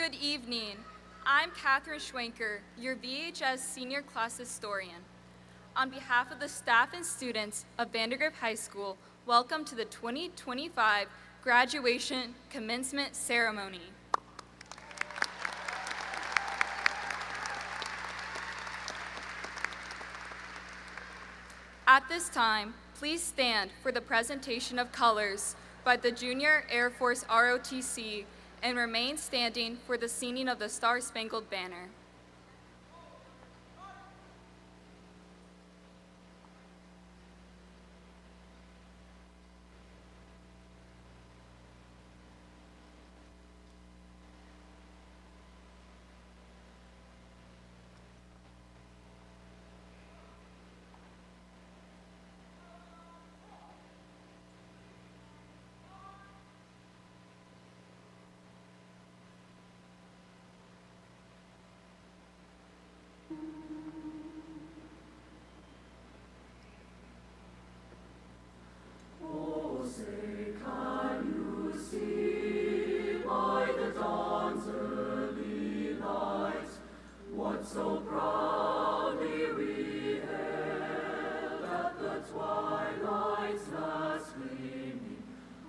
Good evening. I'm Catherine Schwenker, your VHS Senior Class Historian. On behalf of the staff and students of Vandergrift High School, welcome to the 2025 Graduation Commencement Ceremony. At this time, please stand for the presentation of colors by the Junior Air Force ROTC and remain standing for the singing of the Star-Spangled Banner. So proudly we hailed at the twilight's last gleaming,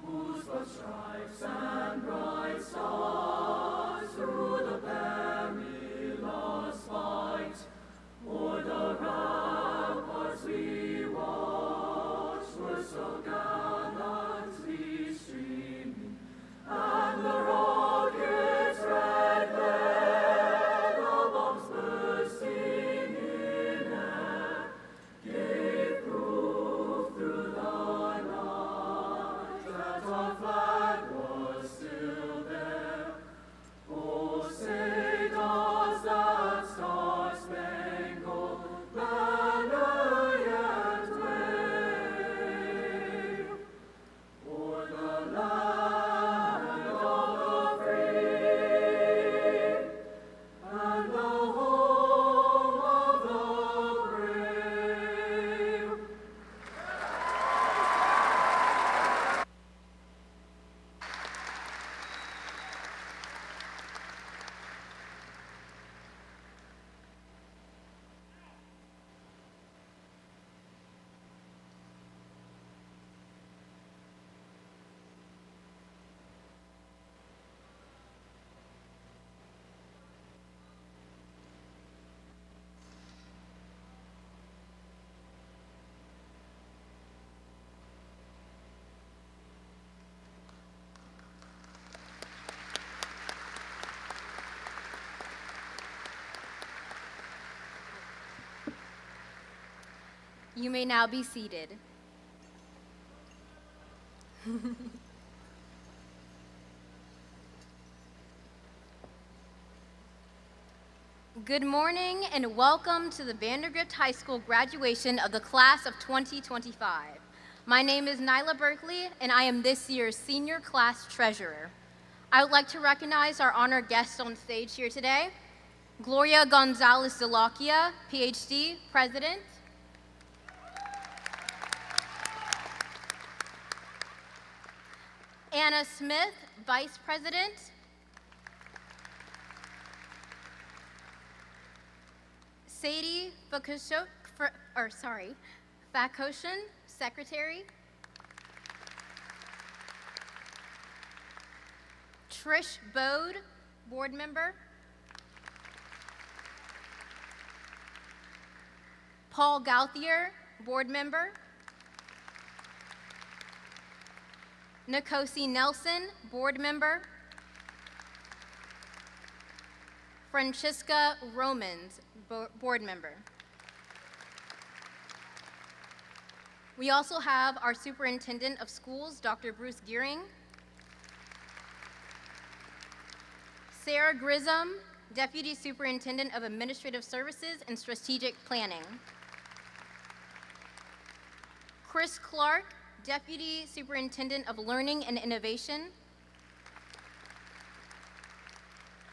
whose broad stripes and bright stars through the perilous fight o'er the ramparts we watched were so gallantly streaming, and the rockets' red glare, the bombs bursting in air, gave proof through the night that our flag was still there. Oh, say does that star-spangled banner yet wave o'er the land of the free and the home of the brave? You may now be seated. Good morning and welcome to the Vandergrift High School graduation of the class of 2025. My name is Nyla Berkeley and I am this year's senior class treasurer. I would like to recognize our honored guests on stage here today. Gloria Gonzalez de Locchia, PhD, President. Anna Smith, Vice President. Sadie Fakoshan, Secretary. Trish Bode, Board Member. Paul Gauthier, Board Member. Nkosi Nelson, Board Member. Francisca Romans, Board Member. We also have our Superintendent of Schools, Dr. Bruce Gearing. Sarah Grissom, Deputy Superintendent of Administrative Services and Strategic Planning. Chris Clark, Deputy Superintendent of Learning and Innovation.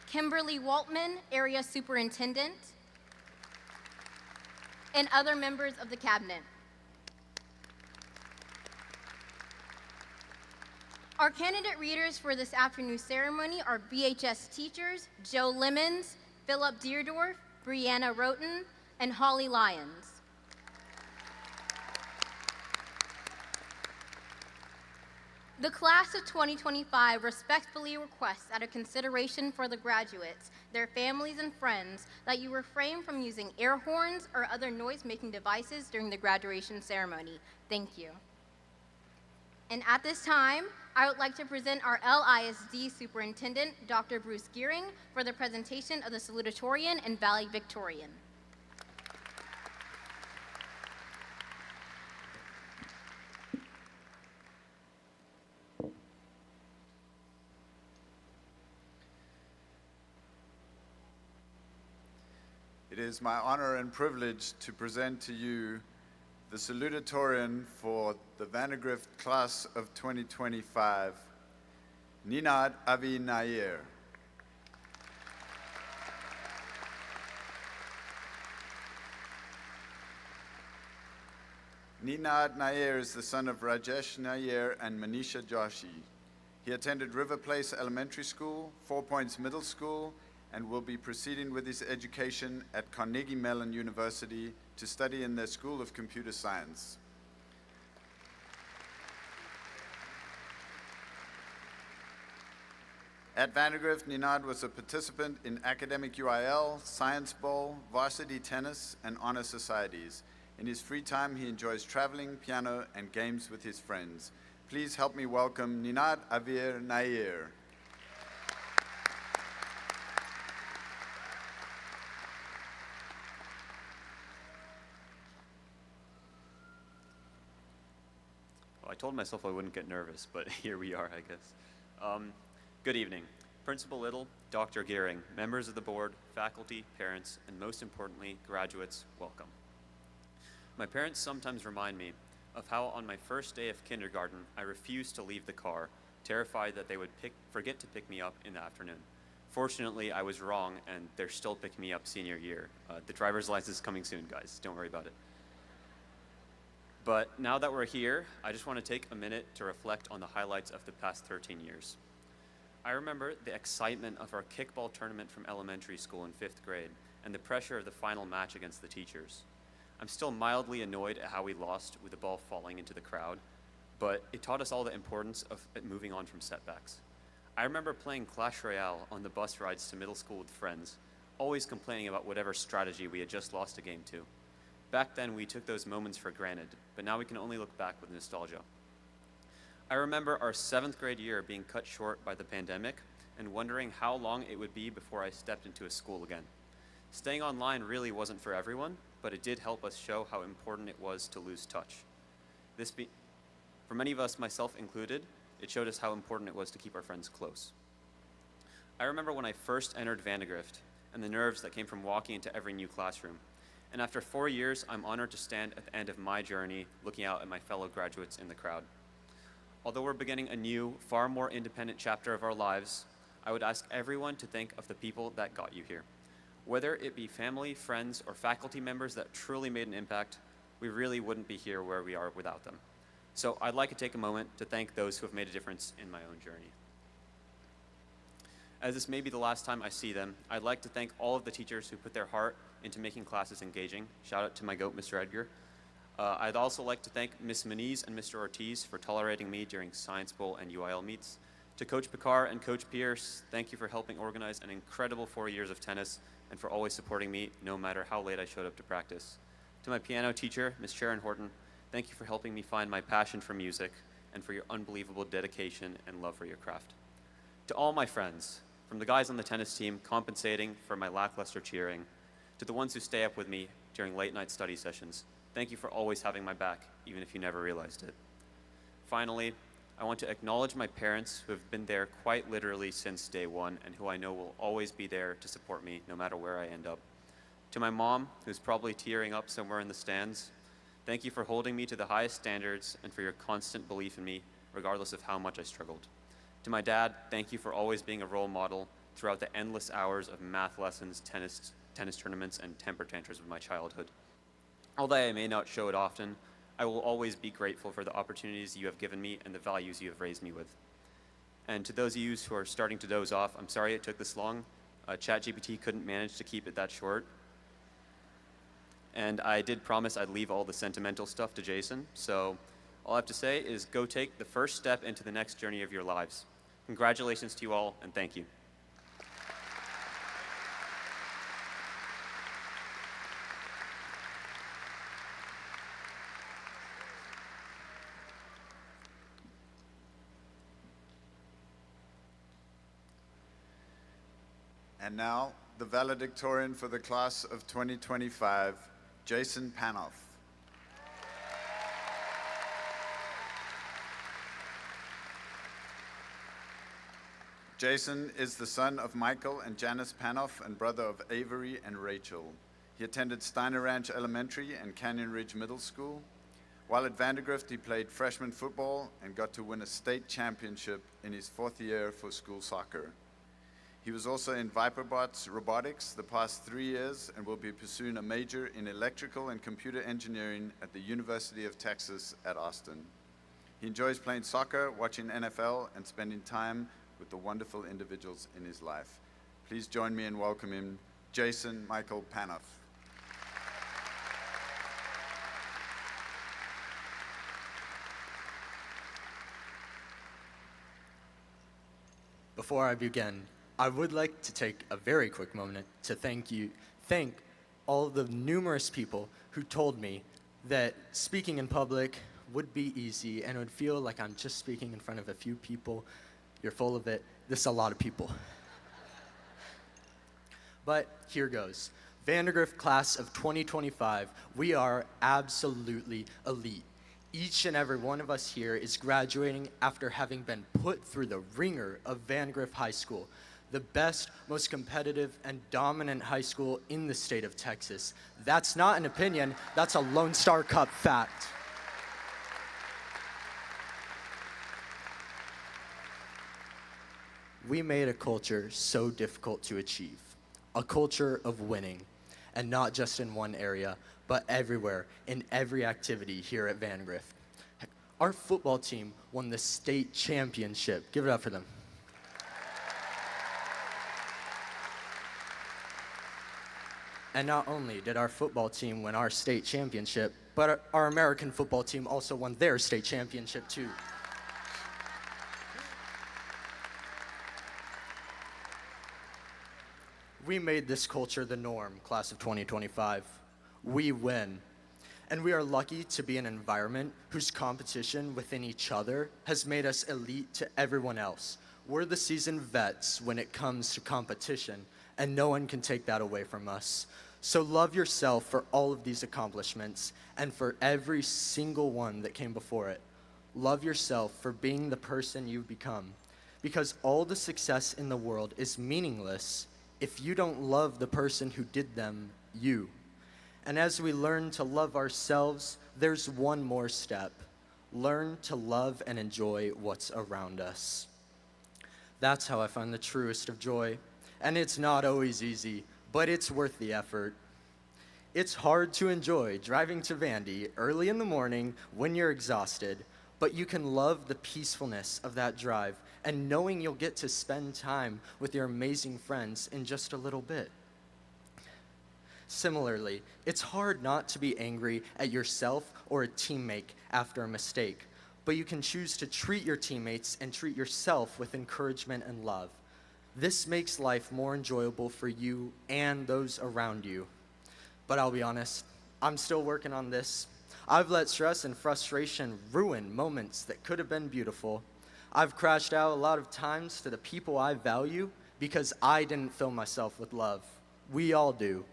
Kimberly Waltman, Area Superintendent. And other members of the Cabinet. Our candidate readers for this afternoon's ceremony are BHS teachers Joe Lemons, Philip Deerdorf, Brianna Roten, and Holly Lyons. The class of 2025 respectfully requests, out of consideration for the graduates, their families, and friends, that you refrain from using air horns or other noise-making devices during the graduation ceremony. Thank you. And at this time, I would like to present our LISD Superintendent, Dr. Bruce Gearing, for the presentation of the Salutatorian and Valedictorian. It is my honor and privilege to present to you the Salutatorian for the Vandergrift class of 2025, Ninad Avi Nair. Ninad Nair is the son of Rajesh Nair and Manisha Joshi. He attended River Place Elementary School, 4 Points Middle School, and will be proceeding with his education at Carnegie Mellon University to study in their School of Computer Science. At Vandergrift, Ninad was a participant in academic UIL, Science Bowl, varsity tennis, and honor societies. In his free time, he enjoys traveling, piano, and games with his friends. Please help me welcome Ninad Avir Nair. I told myself I wouldn't get nervous, but here we are, I guess. Good evening. Principal Little, Dr. Gearing, members of the board, faculty, parents, and most importantly, graduates, welcome. My parents sometimes remind me of how on my first day of kindergarten, I refused to leave the car, terrified that they would forget to pick me up in the afternoon. Fortunately, I was wrong, and they're still picking me up senior year. The driver's license is coming soon, guys. Don't worry about it. But now that we're here, I just want to take a minute to reflect on the highlights of the past 13 years. I remember the excitement of our kickball tournament from elementary school in 5th grade and the pressure of the final match against the teachers. I'm still mildly annoyed at how we lost with the ball falling into the crowd, but it taught us all the importance of moving on from setbacks. I remember playing Clash Royale on the bus rides to middle school with friends, always complaining about whatever strategy we had just lost a game to. Back then, we took those moments for granted, but now we can only look back with nostalgia. I remember our 7th grade year being cut short by the pandemic and wondering how long it would be before I stepped into a school again. Staying online really wasn't for everyone, but it did help us show how important it was to lose touch. For many of us, myself included, it showed us how important it was to keep our friends close. I remember when I first entered Vandergrift and the nerves that came from walking into every new classroom. And after 4 years, I'm honored to stand at the end of my journey looking out at my fellow graduates in the crowd. Although we're beginning a new, far more independent chapter of our lives, I would ask everyone to think of the people that got you here. Whether it be family, friends, or faculty members that truly made an impact, we really wouldn't be here where we are without them. So I'd like to take a moment to thank those who have made a difference in my own journey. As this may be the last time I see them, I'd like to thank all of the teachers who put their heart into making classes engaging. Shout out to my goat, Mr. Edgar. I'd also like to thank Ms. Moniz and Mr. Ortiz for tolerating me during Science Bowl and UIL meets. To Coach Picard and Coach Pierce, thank you for helping organize an incredible 4 years of tennis and for always supporting me no matter how late I showed up to practice. To my piano teacher, Ms. Sharon Horton, thank you for helping me find my passion for music and for your unbelievable dedication and love for your craft. To all my friends, from the guys on the tennis team compensating for my lackluster cheering, to the ones who stay up with me during late night study sessions, thank you for always having my back, even if you never realized it. Finally, I want to acknowledge my parents who have been there quite literally since day one and who I know will always be there to support me no matter where I end up. To my mom, who's probably tearing up somewhere in the stands, thank you for holding me to the highest standards and for your constant belief in me, regardless of how much I struggled. To my dad, thank you for always being a role model throughout the endless hours of math lessons, tennis tournaments, and temper tantrums of my childhood. Although I may not show it often, I will always be grateful for the opportunities you have given me and the values you have raised me with. And to those of you who are starting to doze off, I'm sorry it took this long. ChatGPT couldn't manage to keep it that short. And I did promise I'd leave all the sentimental stuff to Jason, so all I have to say is go take the first step into the next journey of your lives. Congratulations to you all, and thank you. And now, the valedictorian for the class of 2025, Jason Panoff. Jason is the son of Michael and Janice Panoff and brother of Avery and Rachel. He attended Steiner Ranch Elementary and Canyon Ridge Middle School. While at Vandergrift, he played freshman football and got to win a state championship in his 4th year for school soccer. He was also in Viperbots Robotics the past 3 years and will be pursuing a major in electrical and computer engineering at the University of Texas at Austin. He enjoys playing soccer, watching NFL, and spending time with the wonderful individuals in his life. Please join me in welcoming Jason Michael Panoff. Before I begin, I would like to take a very quick moment to thank all the numerous people who told me that speaking in public would be easy and it would feel like I'm just speaking in front of a few people. You're full of it. This is a lot of people. But here goes. Vandergrift class of 2025, we are absolutely elite. Each and every one of us here is graduating after having been put through the ringer of Vandergrift High School, the best, most competitive, and dominant high school in the state of Texas. That's not an opinion, that's a Lone Star Cup fact. We made a culture so difficult to achieve, a culture of winning, and not just in one area, but everywhere, in every activity here at Vandergrift. Our football team won the state championship. Give it up for them. And not only did our football team win our state championship, but our American football team also won their state championship too. We made this culture the norm, class of 2025. We win. And we are lucky to be in an environment whose competition within each other has made us elite to everyone else. We're the seasoned vets when it comes to competition, and no one can take that away from us. So love yourself for all of these accomplishments and for every single one that came before it. Love yourself for being the person you've become, because all the success in the world is meaningless if you don't love the person who did them, you. And as we learn to love ourselves, there's one more step. Learn to love and enjoy what's around us. That's how I find the truest of joy. And it's not always easy, but it's worth the effort. It's hard to enjoy driving to Vandy early in the morning when you're exhausted, but you can love the peacefulness of that drive and knowing you'll get to spend time with your amazing friends in just a little bit. Similarly, it's hard not to be angry at yourself or a teammate after a mistake, but you can choose to treat your teammates and treat yourself with encouragement and love. This makes life more enjoyable for you and those around you. But I'll be honest, I'm still working on this. I've let stress and frustration ruin moments that could have been beautiful. I've crashed out a lot of times to the people I value because I didn't fill myself with love. We all do.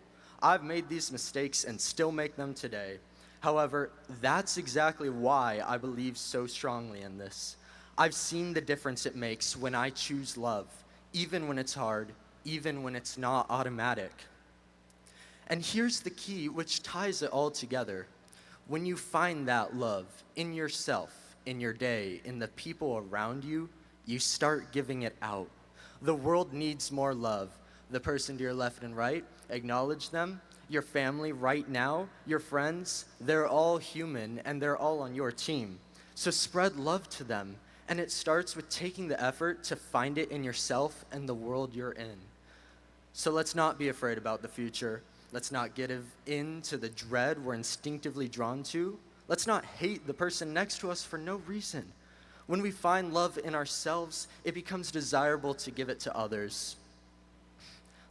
I've made these mistakes and still make them today. However, that's exactly why I believe so strongly in this. I've seen the difference it makes when I choose love, even when it's hard, even when it's not automatic. And here's the key which ties it all together. When you find that love in yourself, in your day, in the people around you, you start giving it out. The world needs more love. The person to your left and right, acknowledge them. Your family right now, your friends, they're all human and they're all on your team. So spread love to them And it starts with taking the effort to find it in yourself and the world you're in. So let's not be afraid about the future. Let's not give in to the dread we're instinctively drawn to. Let's not hate the person next to us for no reason. When we find love in ourselves, it becomes desirable to give it to others.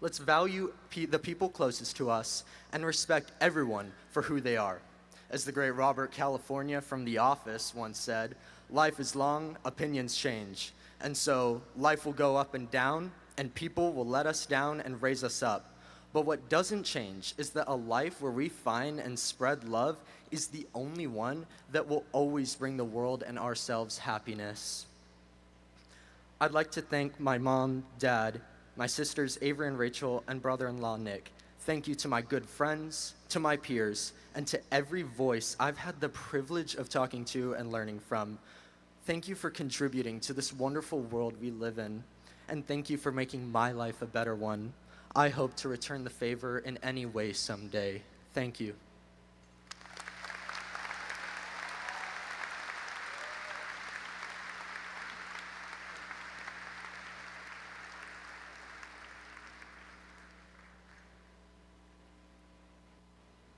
Let's value the people closest to us and respect everyone for who they are. As the great Robert California from The Office once said, "Life is long, opinions change. And so life will go up and down, and people will let us down and raise us up. But what doesn't change is that a life where we find and spread love is the only one that will always bring the world and ourselves happiness." I'd like to thank my mom, dad, my sisters Avery and Rachel, and brother-in-law Nick. Thank you to my good friends, to my peers, and to every voice I've had the privilege of talking to and learning from. Thank you for contributing to this wonderful world we live in, and thank you for making my life a better one. I hope to return the favor in any way someday. Thank you.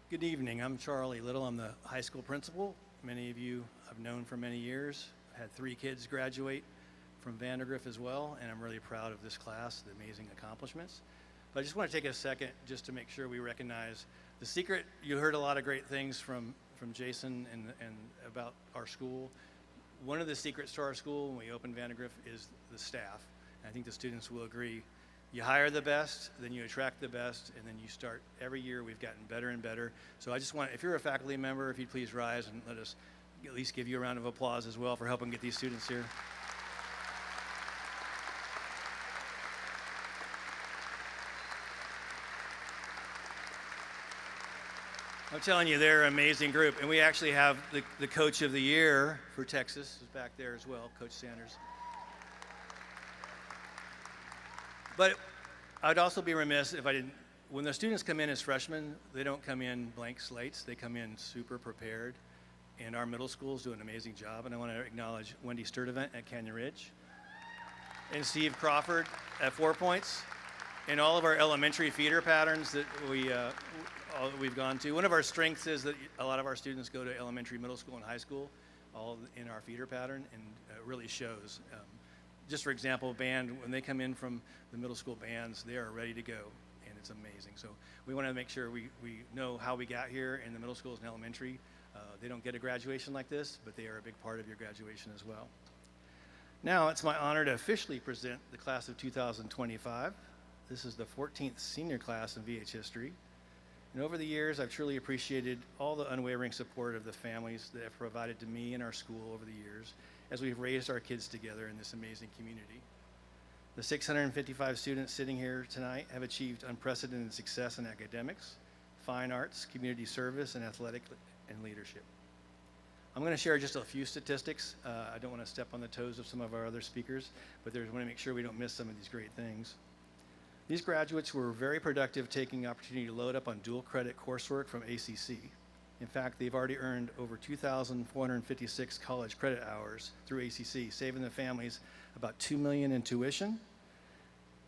Good evening. I'm Charlie Little. I'm the high school principal. Many of you I've known for many years. I had 3 kids graduate from Vandergrift as well, and I'm really proud of this class, the amazing accomplishments. But I just want to take a second just to make sure we recognize the secret. You heard a lot of great things from Jason and about our school. One of the secrets to our school when we opened Vandergrift is the staff. And I think the students will agree. You hire the best, then you attract the best, and then you start every year. We've gotten better and better. So I just want, if you're a faculty member, if you'd please rise and let us at least give you a round of applause as well for helping get these students here. I'm telling you, they're an amazing group. And we actually have the coach of the year for Texas is back there as well, Coach Sanders. But I'd also be remiss if I didn't, when the students come in as freshmen, they don't come in blank slates. They come in super prepared. And our middle schools do an amazing job. And I want to acknowledge Wendy Sturdivant at Canyon Ridge and Steve Crawford at 4 Points and all of our elementary feeder patterns that we've gone to. One of our strengths is that a lot of our students go to elementary, middle school, and high school, all in our feeder pattern, and it really shows. Just for example, band, when they come in from the middle school bands, they are ready to go, and it's amazing. So we want to make sure we know how we got here in the middle schools and elementary. They don't get a graduation like this, but they are a big part of your graduation as well. Now, it's my honor to officially present the class of 2025. This is the 14th senior class in VH history. And over the years, I've truly appreciated all the unwavering support of the families that have provided to me and our school over the years as we've raised our kids together in this amazing community. The 655 students sitting here tonight have achieved unprecedented success in academics, fine arts, community service, and athletic and leadership. I'm going to share just a few statistics. I don't want to step on the toes of some of our other speakers, but I want to make sure we don't miss some of these great things. These graduates were very productive, taking the opportunity to load up on dual credit coursework from ACC. In fact, they've already earned over 2,456 college credit hours through ACC, saving the families about $2 million in tuition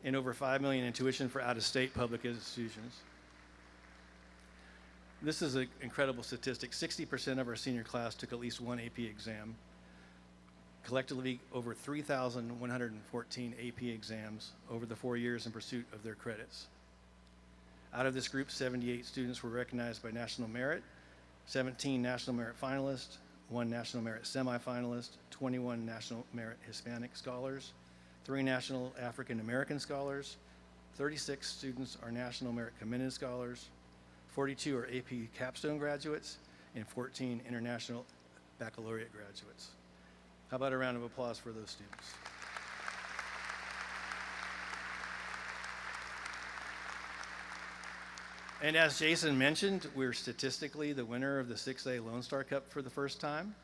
and over $5 million in tuition for out-of-state public institutions. This is an incredible statistic. 60% of our senior class took at least one AP exam. Collectively, over 3,114 AP exams over the 4 years in pursuit of their credits. Out of this group, 78 students were recognized by National Merit, 17 National Merit finalists, 1 National Merit semifinalist, 21 National Merit Hispanic scholars, 3 National African American scholars, 36 students are National Merit Commended scholars, 42 are AP capstone graduates, and 14 international baccalaureate graduates. How about a round of applause for those students? And as Jason mentioned, we're statistically the winner of the 6A Lone Star Cup for the first time.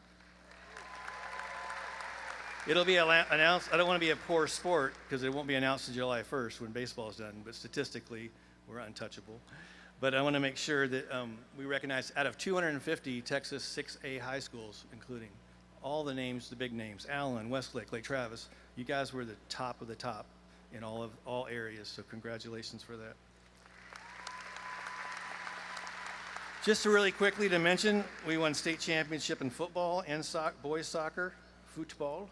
It'll be announced, I don't want to be a poor sport because it won't be announced until July 1st when baseball is done, but statistically, we're untouchable. But I want to make sure that we recognize out of 250 Texas 6A high schools, including all the names, the big names, Allen, Westlake, Lake Travis. You guys were the top of the top in all areas, so congratulations for that. Just to really quickly to mention, we won state championship in football and boys soccer, football,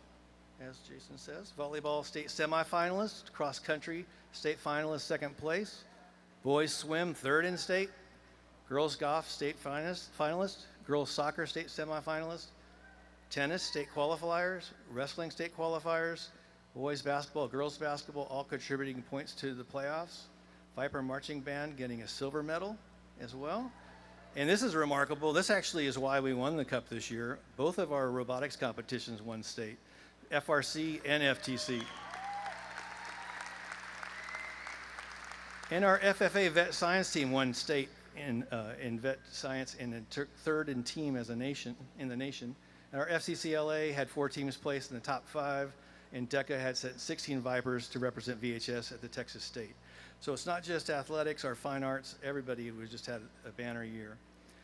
as Jason says. Volleyball state semifinalist, cross country state finalist, second place. Boys swim, third in state. Girls golf state finalist. Girls soccer state semifinalist. Tennis state qualifiers. Wrestling state qualifiers. Boys basketball, girls basketball, all contributing points to the playoffs. Viper marching band getting a silver medal as well. And this is remarkable. This actually is why we won the cup this year. Both of our robotics competitions won state, FRC and FTC. And our FFA vet science team won state in vet science and third in team as a nation in the nation. And our FCCLA had 4 teams placed in the top 5, and DECA had sent 16 Vipers to represent VHS at the Texas State. So it's not just athletics or fine arts, everybody was just had a banner year.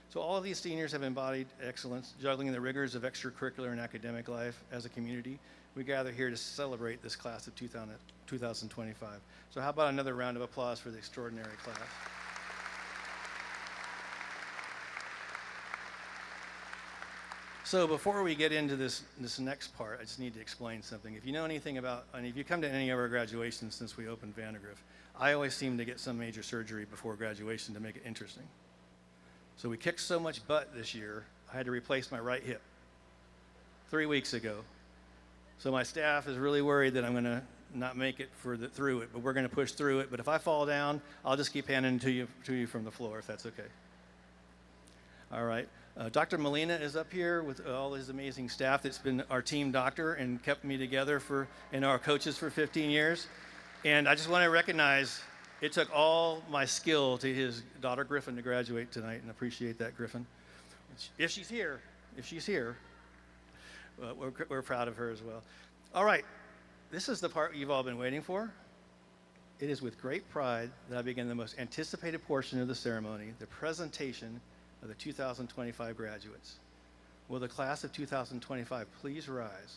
So all of these seniors have embodied excellence, juggling the rigors of extracurricular and academic life as a community. We gather here to celebrate this class of 2025. So how about another round of applause for the extraordinary class? So before we get into this next part, I just need to explain something. If you know anything about, and if you come to any of our graduations since we opened Vandergrift, I always seem to get some major surgery before graduation to make it interesting. So we kicked so much butt this year, I had to replace my right hip 3 weeks ago. So my staff is really worried that I'm going to not make it through it, but we're going to push through it. But if I fall down, I'll just keep handing it to you from the floor, if that's okay. All right. Dr. Molina is up here with all his amazing staff that's been our team doctor and kept me together and our coaches for 15 years. And I just want to recognize it took all my skill to his daughter Griffin to graduate tonight, and appreciate that, Griffin. If she's here, we're proud of her as well. All right, this is the part you've all been waiting for. It is with great pride that I begin the most anticipated portion of the ceremony, the presentation of the 2025 graduates. Will the class of 2025 please rise?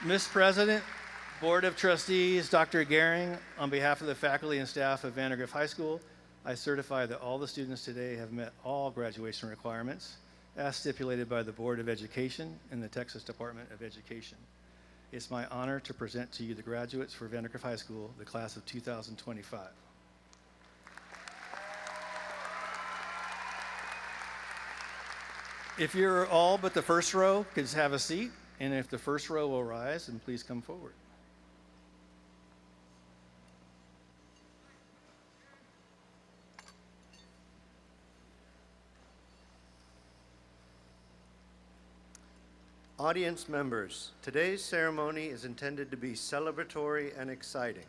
Ms. President, Board of Trustees, Dr. Gehring, on behalf of the faculty and staff of Vandergrift High School, I certify that all the students today have met all graduation requirements as stipulated by the Board of Education and the Texas Department of Education. It's my honor to present to you the graduates for Vandergrift High School, the class of 2025. If you're all but the first row, could just have a seat. And if the first row will rise, and please come forward. Audience members, today's ceremony is intended to be celebratory and exciting.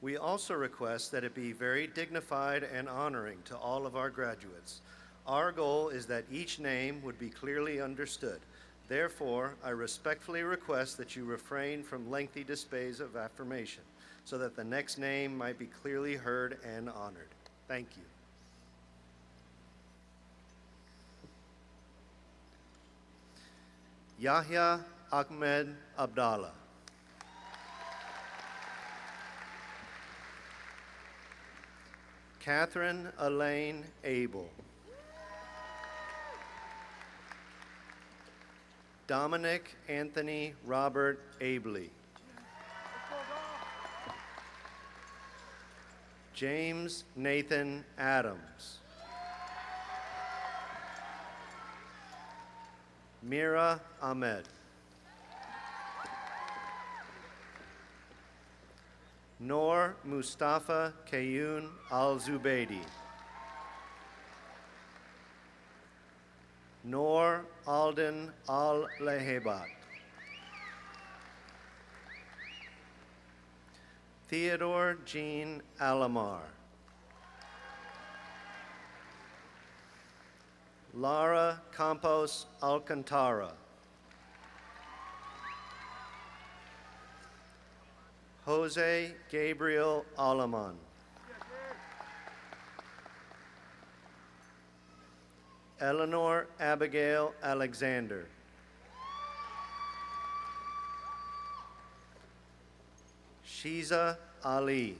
We also request that it be very dignified and honoring to all of our graduates. Our goal is that each name would be clearly understood. Therefore, I respectfully request that you refrain from lengthy displays of affirmation so that the next name might be clearly heard and honored. Thank you. Yahya Ahmed Abdallah. Catherine Elaine Abel. Dominic Anthony Robert Abley. James Nathan Adams. Mira Ahmed. Noor Mustafa Kayun Al-Zubaydi. Noor Alden Al-Lehebat. Theodore Jean Alamar. Lara Campos Alcantara. Jose Gabriel Alaman. Eleanor Abigail Alexander. Shiza Ali.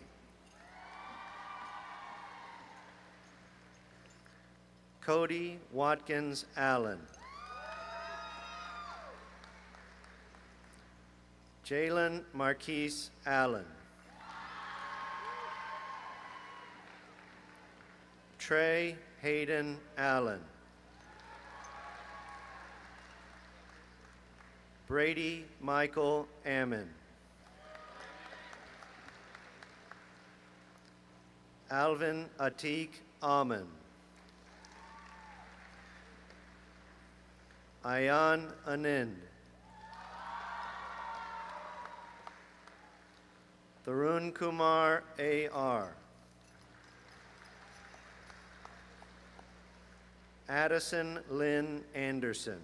Cody Watkins Allen. Jalen Marquise Allen. Trey Hayden Allen. Brady Michael Ammon. Alvin Atik Amen. Ayan Anand. Tarun Kumar A.R. Addison Lynn Anderson.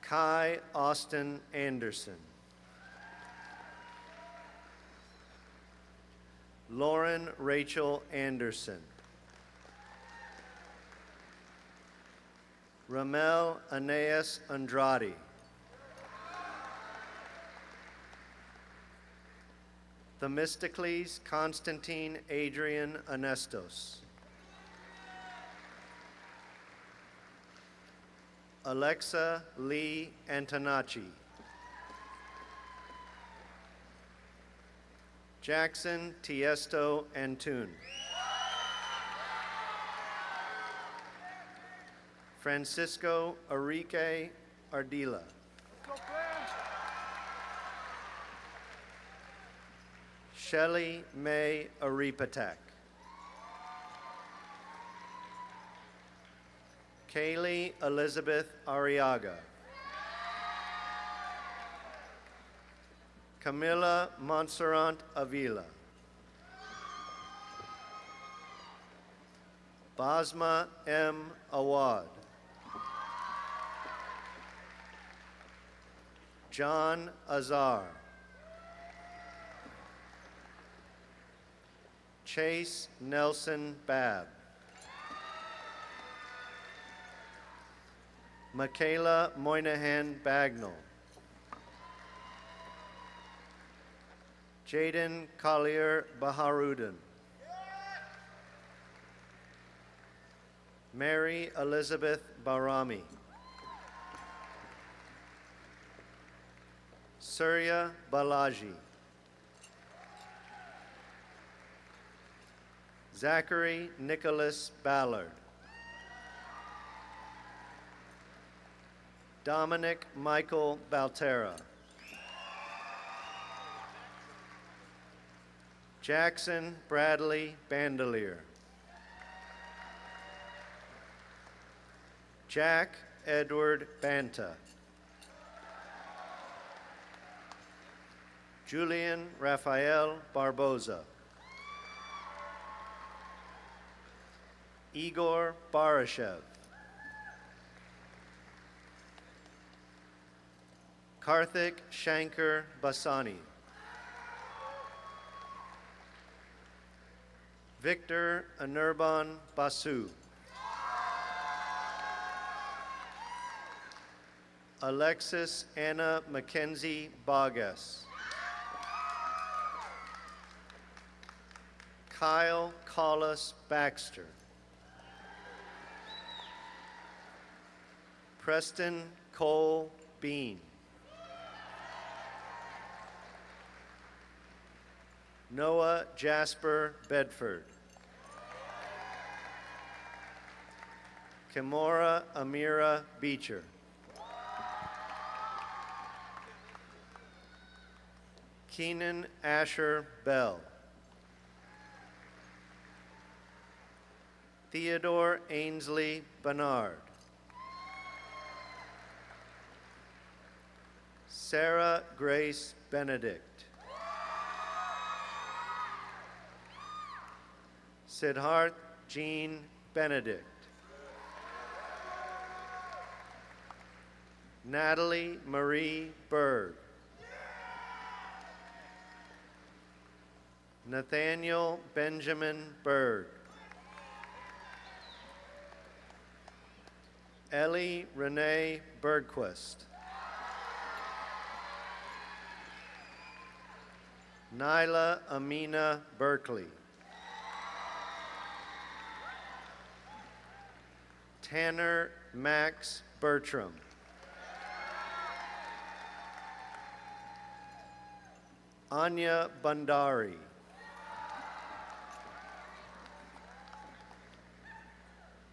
Kai Austin Anderson. Lauren Rachel Anderson. Ramel Aeneas Andrade. Themistocles Constantine Adrian Anestos. Alexa Lee Antonacci. Jackson Tiesto Antun. Francisco Enrique Ardila. Shelley May Aripatak. Kaylee Elizabeth Arriaga. Camila Montserrat Avila. Basma M. Awad. John Azar. Chase Nelson Babb. Michaela Moynihan Bagnall. Jaden Collier Baharuddin. Mary Elizabeth Barami. Surya Balaji. Zachary Nicholas Ballard. Dominic Michael Baltera. Jackson Bradley Bandelier. Jack Edward Banta. Julian Raphael Barboza. Igor Barashev. Karthik Shankar Basani. Victor Anirban Basu. Alexis Anna Mackenzie Bogas. Kyle Collis Baxter. Preston Cole Bean. Noah Jasper Bedford. Kimora Amira Beecher. Keenan Asher Bell. Theodore Ainsley Bernard. Sarah Grace Benedict. Siddharth Jean Benedict. Natalie Marie Berg. Nathaniel Benjamin Berg. Ellie Renee Bergquist. Nyla Amina Berkeley. Tanner Max Bertram. Anya Bandari.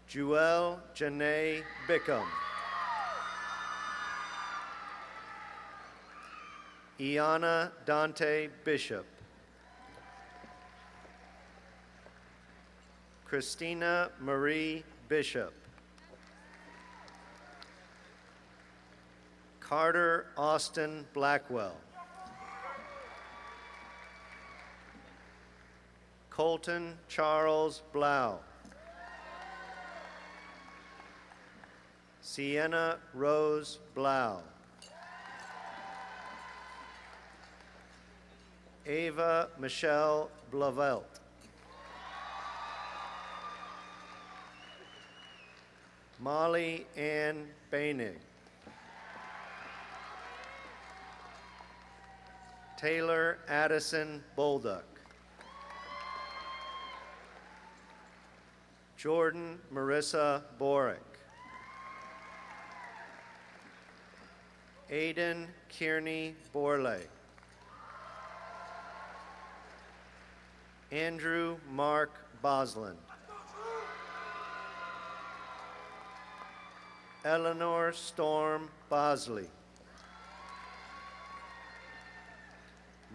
Jewel Janae Bickham. Iana Dante Bishop. Christina Marie Bishop. Carter Austin Blackwell. Colton Charles Blau. Sienna Rose Blau. Ava Michelle Blavelt. Molly Ann Bainig. Taylor Addison Bolduck. Jordan Marissa Borick. Aiden Kearney Borley. Andrew Mark Bosland. Eleanor Storm Bosley.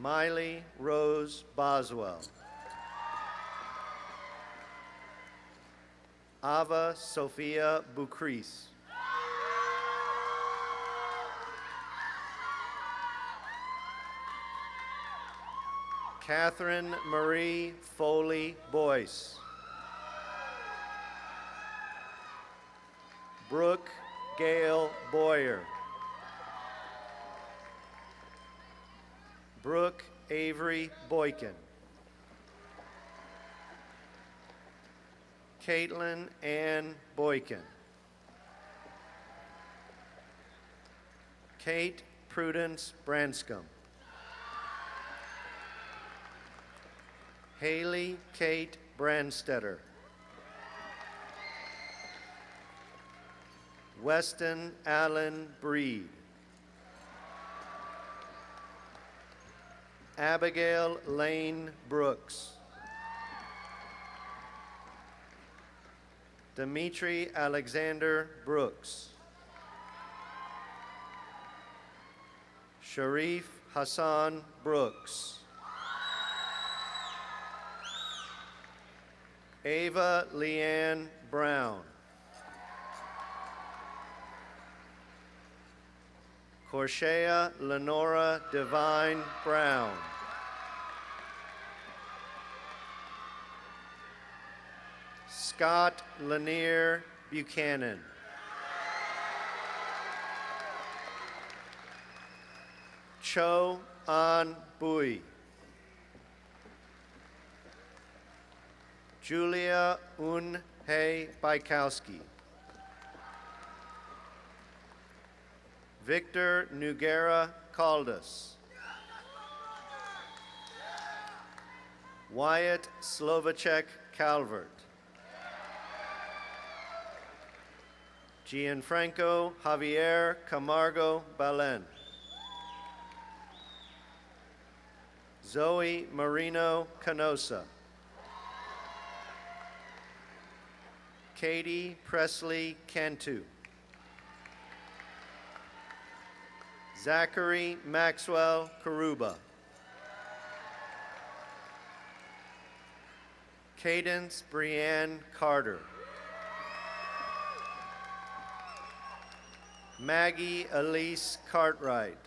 Miley Rose Boswell. Ava Sophia Bucris. Catherine Marie Foley Boyce. Brooke Gail Boyer. Brooke Avery Boykin. Caitlin Ann Boykin. Kate Prudence Branscombe. Haley Kate Brandstetter. Weston Allen Breed. Abigail Lane Brooks. Dimitri Alexander Brooks. Sharif Hassan Brooks. Ava Leanne Brown. Corshea Lenora Divine Brown. Scott Lanier Buchanan. Cho An Bui. Julia Un He Bykowski. Victor Nugera Caldas. Wyatt Slovacek Calvert. Gianfranco Javier Camargo Balen. Zoe Marino Canosa. Katie Presley Cantu. Zachary Maxwell Karuba. Cadence Brianne Carter. Maggie Elise Cartwright.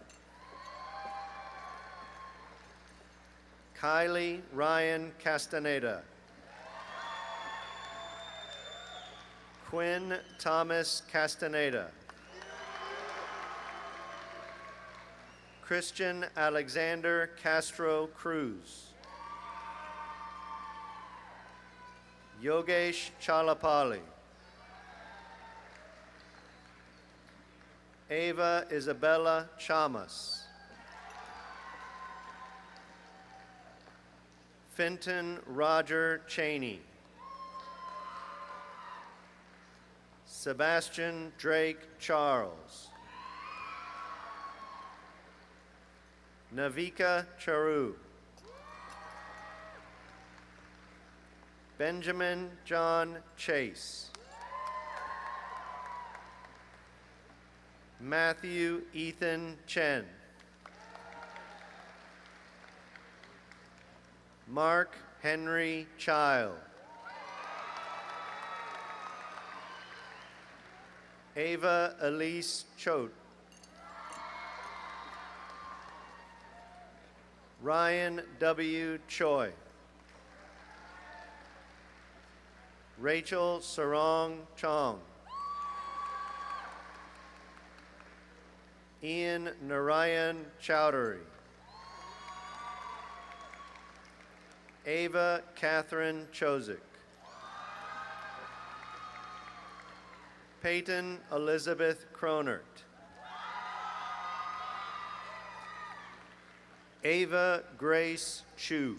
Kylie Ryan Castaneda. Quinn Thomas Castaneda. Christian Alexander Castro Cruz. Yogesh Chalapali. Ava Isabella Chamas. Fenton Roger Cheney. Sebastian Drake Charles. Navika Charu. Benjamin John Chase. Matthew Ethan Chen. Mark Henry Child. Ava Elise Choate. Ryan W. Choi. Rachel Sarong Chong. Ian Narayan Chowdhury. Ava Catherine Chozik. Peyton Elizabeth Cronert. Ava Grace Chu.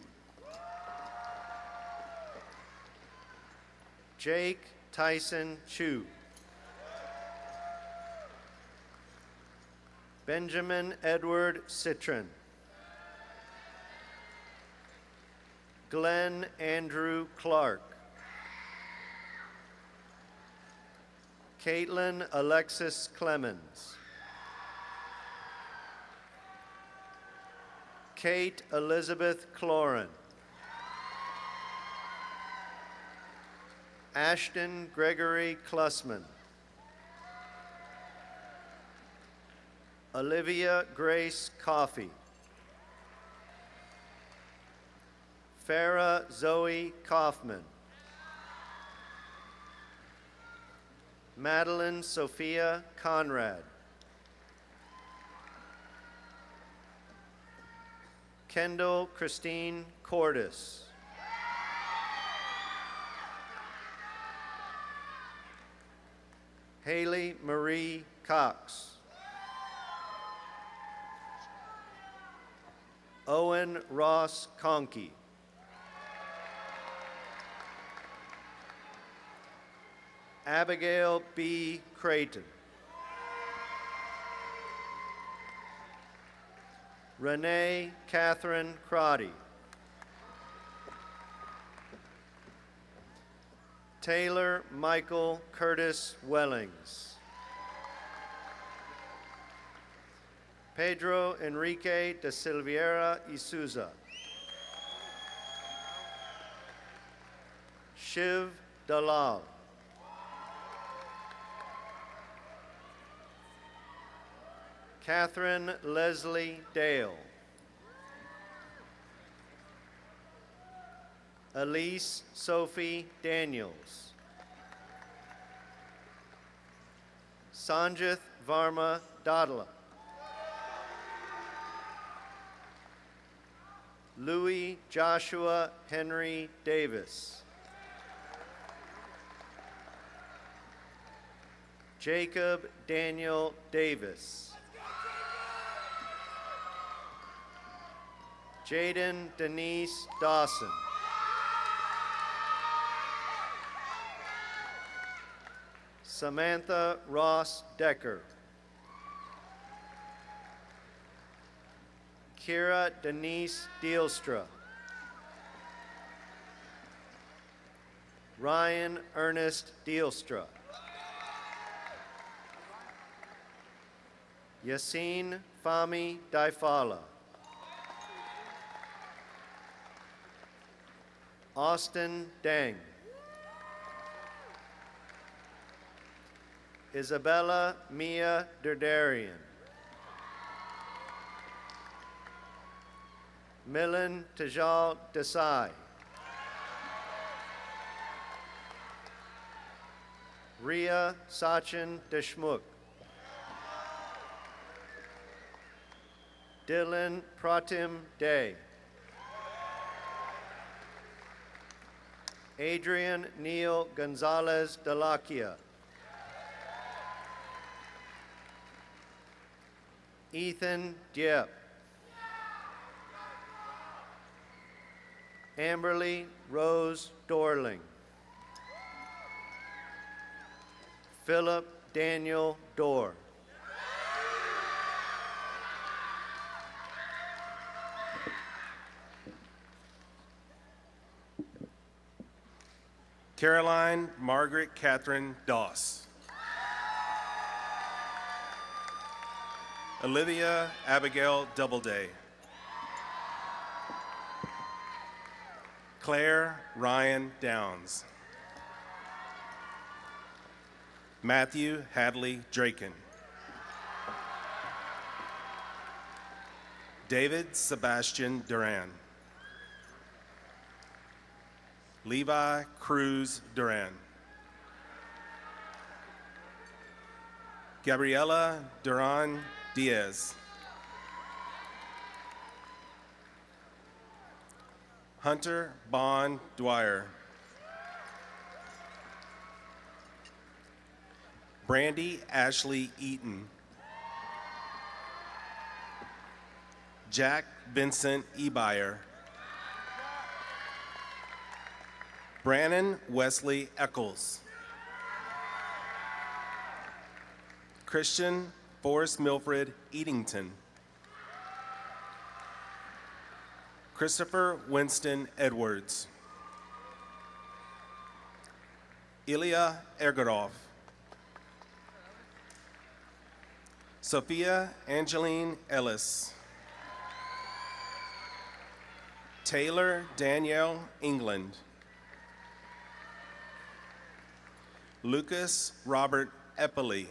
Jake Tyson Chu. Benjamin Edward Citron. Glenn Andrew Clark. Caitlin Alexis Clemens. Kate Elizabeth Cloran. Ashton Gregory Klussman. Olivia Grace Coffey. Farah Zoe Kaufman. Madeline Sophia Conrad. Kendall Christine Cordis. Haley Marie Cox. Owen Ross Conkey. Abigail B. Creighton. Renee Catherine Crotty. Taylor Michael Curtis Wellings. Pedro Enrique de Silveira y Souza. Shiv Dalal. Catherine Leslie Dale. Elise Sophie Daniels. Sanjith Varma Dadla. Louis Joshua Henry Davis. Jacob Daniel Davis. Jaden Denise Dawson. Samantha Ross Decker. Kira Denise Deelstra. Ryan Ernest Deelstra. Yassine Fami Daifala. Austin Deng. Isabella Mia Derdarian. Milan Tajal Desai. Ria Sachin Deshmukh. Dylan Pratim Day. Adrian Neil Gonzalez Delakia. Ethan Diep. Amberly Rose Dorling. Philip Daniel Dorr. Caroline Margaret Catherine Doss. Olivia Abigail Doubleday. Claire Ryan Downs. Matthew Hadley Draken. David Sebastian Duran. Levi Cruz Duran. Gabriela Duran Diaz. Hunter Bond Dwyer. Brandy Ashley Eaton. Jack Vincent Ebeyer. Brannon Wesley Eccles. Christian Forrest Milfred Eatington. Christopher Winston Edwards. Ilya Ergaroff. Sophia Angeline Ellis. Taylor Danielle England. Lucas Robert Eppley.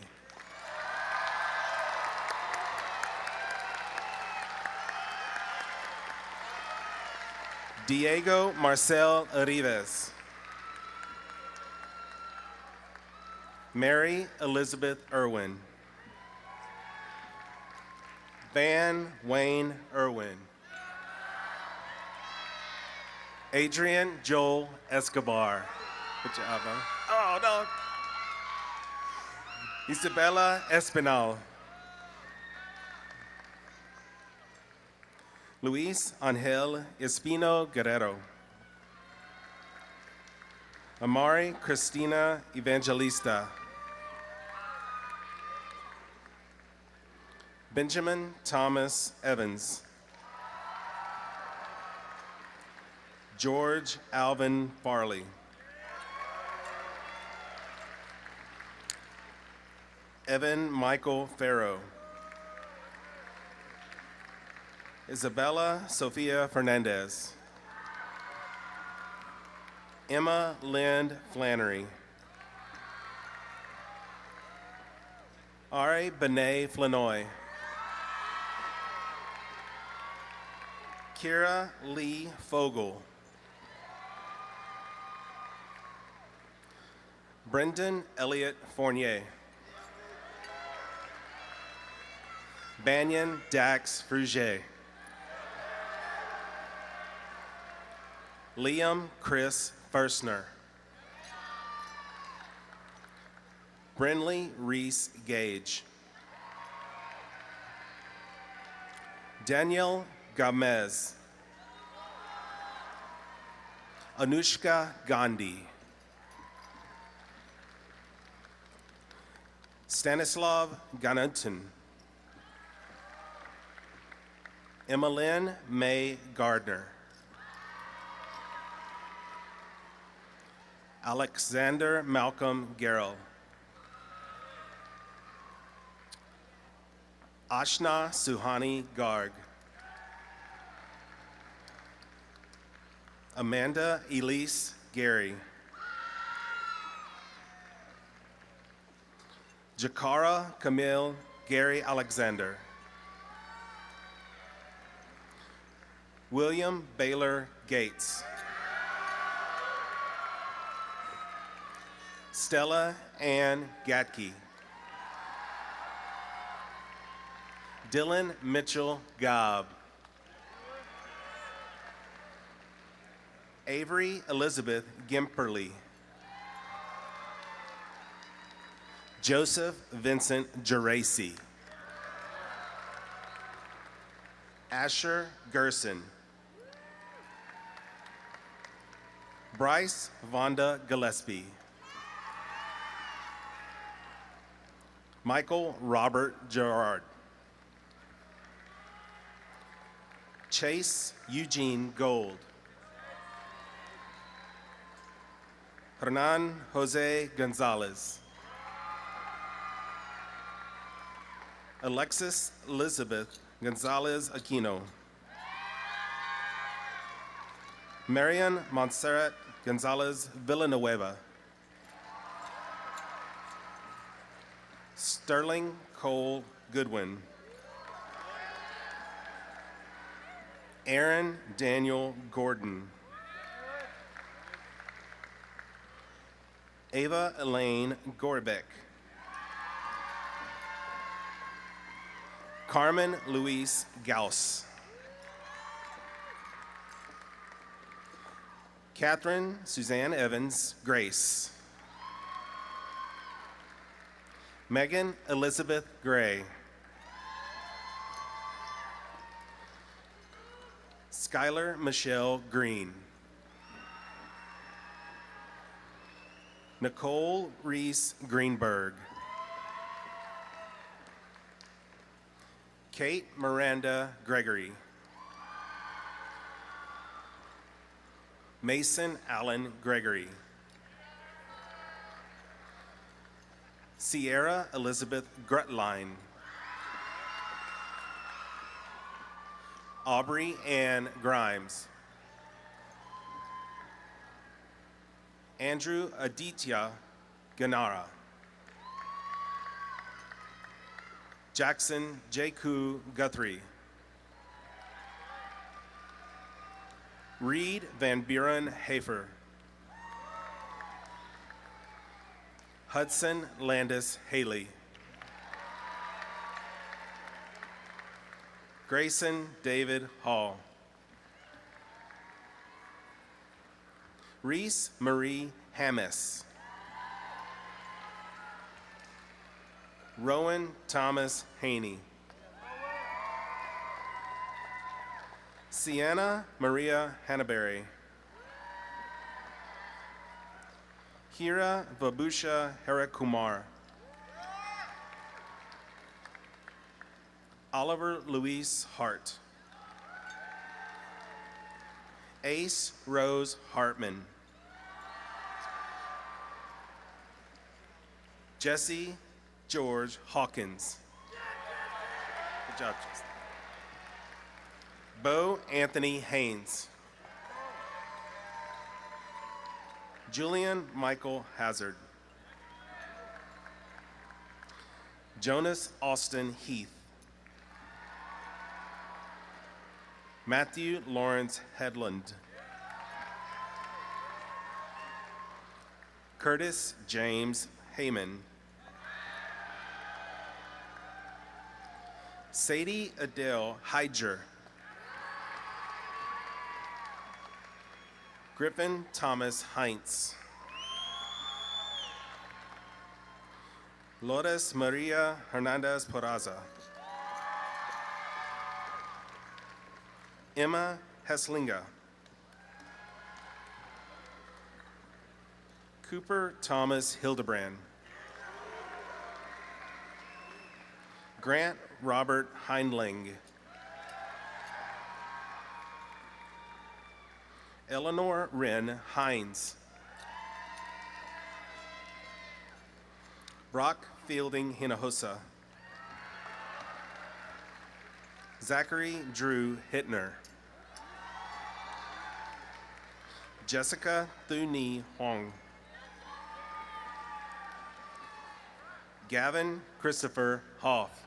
Diego Marcel Arribas. Mary Elizabeth Irwin. Van Wayne Irwin. Adrian Joel Escobar. Good job, huh? Oh, no. Isabella Espinal. Luis Angel Espino Guerrero. Amari Cristina Evangelista. Benjamin Thomas Evans. George Alvin Farley. Evan Michael Farrow. Isabella Sofia Fernandez. Emma Lind Flannery. Ari Benet Flanoy. Kira Lee Fogel. Brendan Elliott Fournier. Banyan Dax Fruget. Liam Chris Firstner. Brinley Reese Gage. Daniel Gamez. Anushka Gandhi. Stanislav Ganantin. Emmeline May Gardner. Alexander Malcolm Garrell. Ashna Suhani Garg. Amanda Elise Gary. Jakara Camille Gary Alexander. William Baylor Gates. Stella Ann Gatke. Dylan Mitchell Gobb. Avery Elizabeth Gimperly. Joseph Vincent Geraci. Asher Gerson. Bryce Vonda Gillespie. Michael Robert Gerard. Chase Eugene Gold. Hernan Jose Gonzalez. Alexis Elizabeth Gonzalez Aquino. Marian Montserrat Gonzalez Villanueva. Sterling Cole Goodwin. Aaron Daniel Gordon. Ava Elaine Gorbeck. Carmen Luis Gauss. Catherine Suzanne Evans Grace. Megan Elizabeth Gray. Skylar Michelle Green. Nicole Reese Greenberg. Kate Miranda Gregory. Mason Allen Gregory. Sierra Elizabeth Grutline. Aubrey Ann Grimes. Andrew Aditya Ganara. Jackson Jaku Guthrie. Reed Van Buren Hafer. Hudson Landis Haley. Grayson David Hall. Reese Marie Hammis. Rowan Thomas Haney. Sienna Maria Hannaberry. Hira Vabusha Harakumar. Oliver Luis Hart. Ace Rose Hartman. Jesse George Hawkins. Good job, Jesse. Bo Anthony Haynes. Julian Michael Hazard. Jonas Austin Heath. Matthew Lawrence Headland. Curtis James Heyman. Sadie Adele Hyger. Griffin Thomas Heinz. Lourdes Maria Hernandez Peraza. Emma Heslinga. Cooper Thomas Hildebrand. Grant Robert Heinling. Eleanor Wren Hines. Brock Fielding Hinojosa. Zachary Drew Hittner. Jessica Thu-Ni Huang. Gavin Christopher Hoff.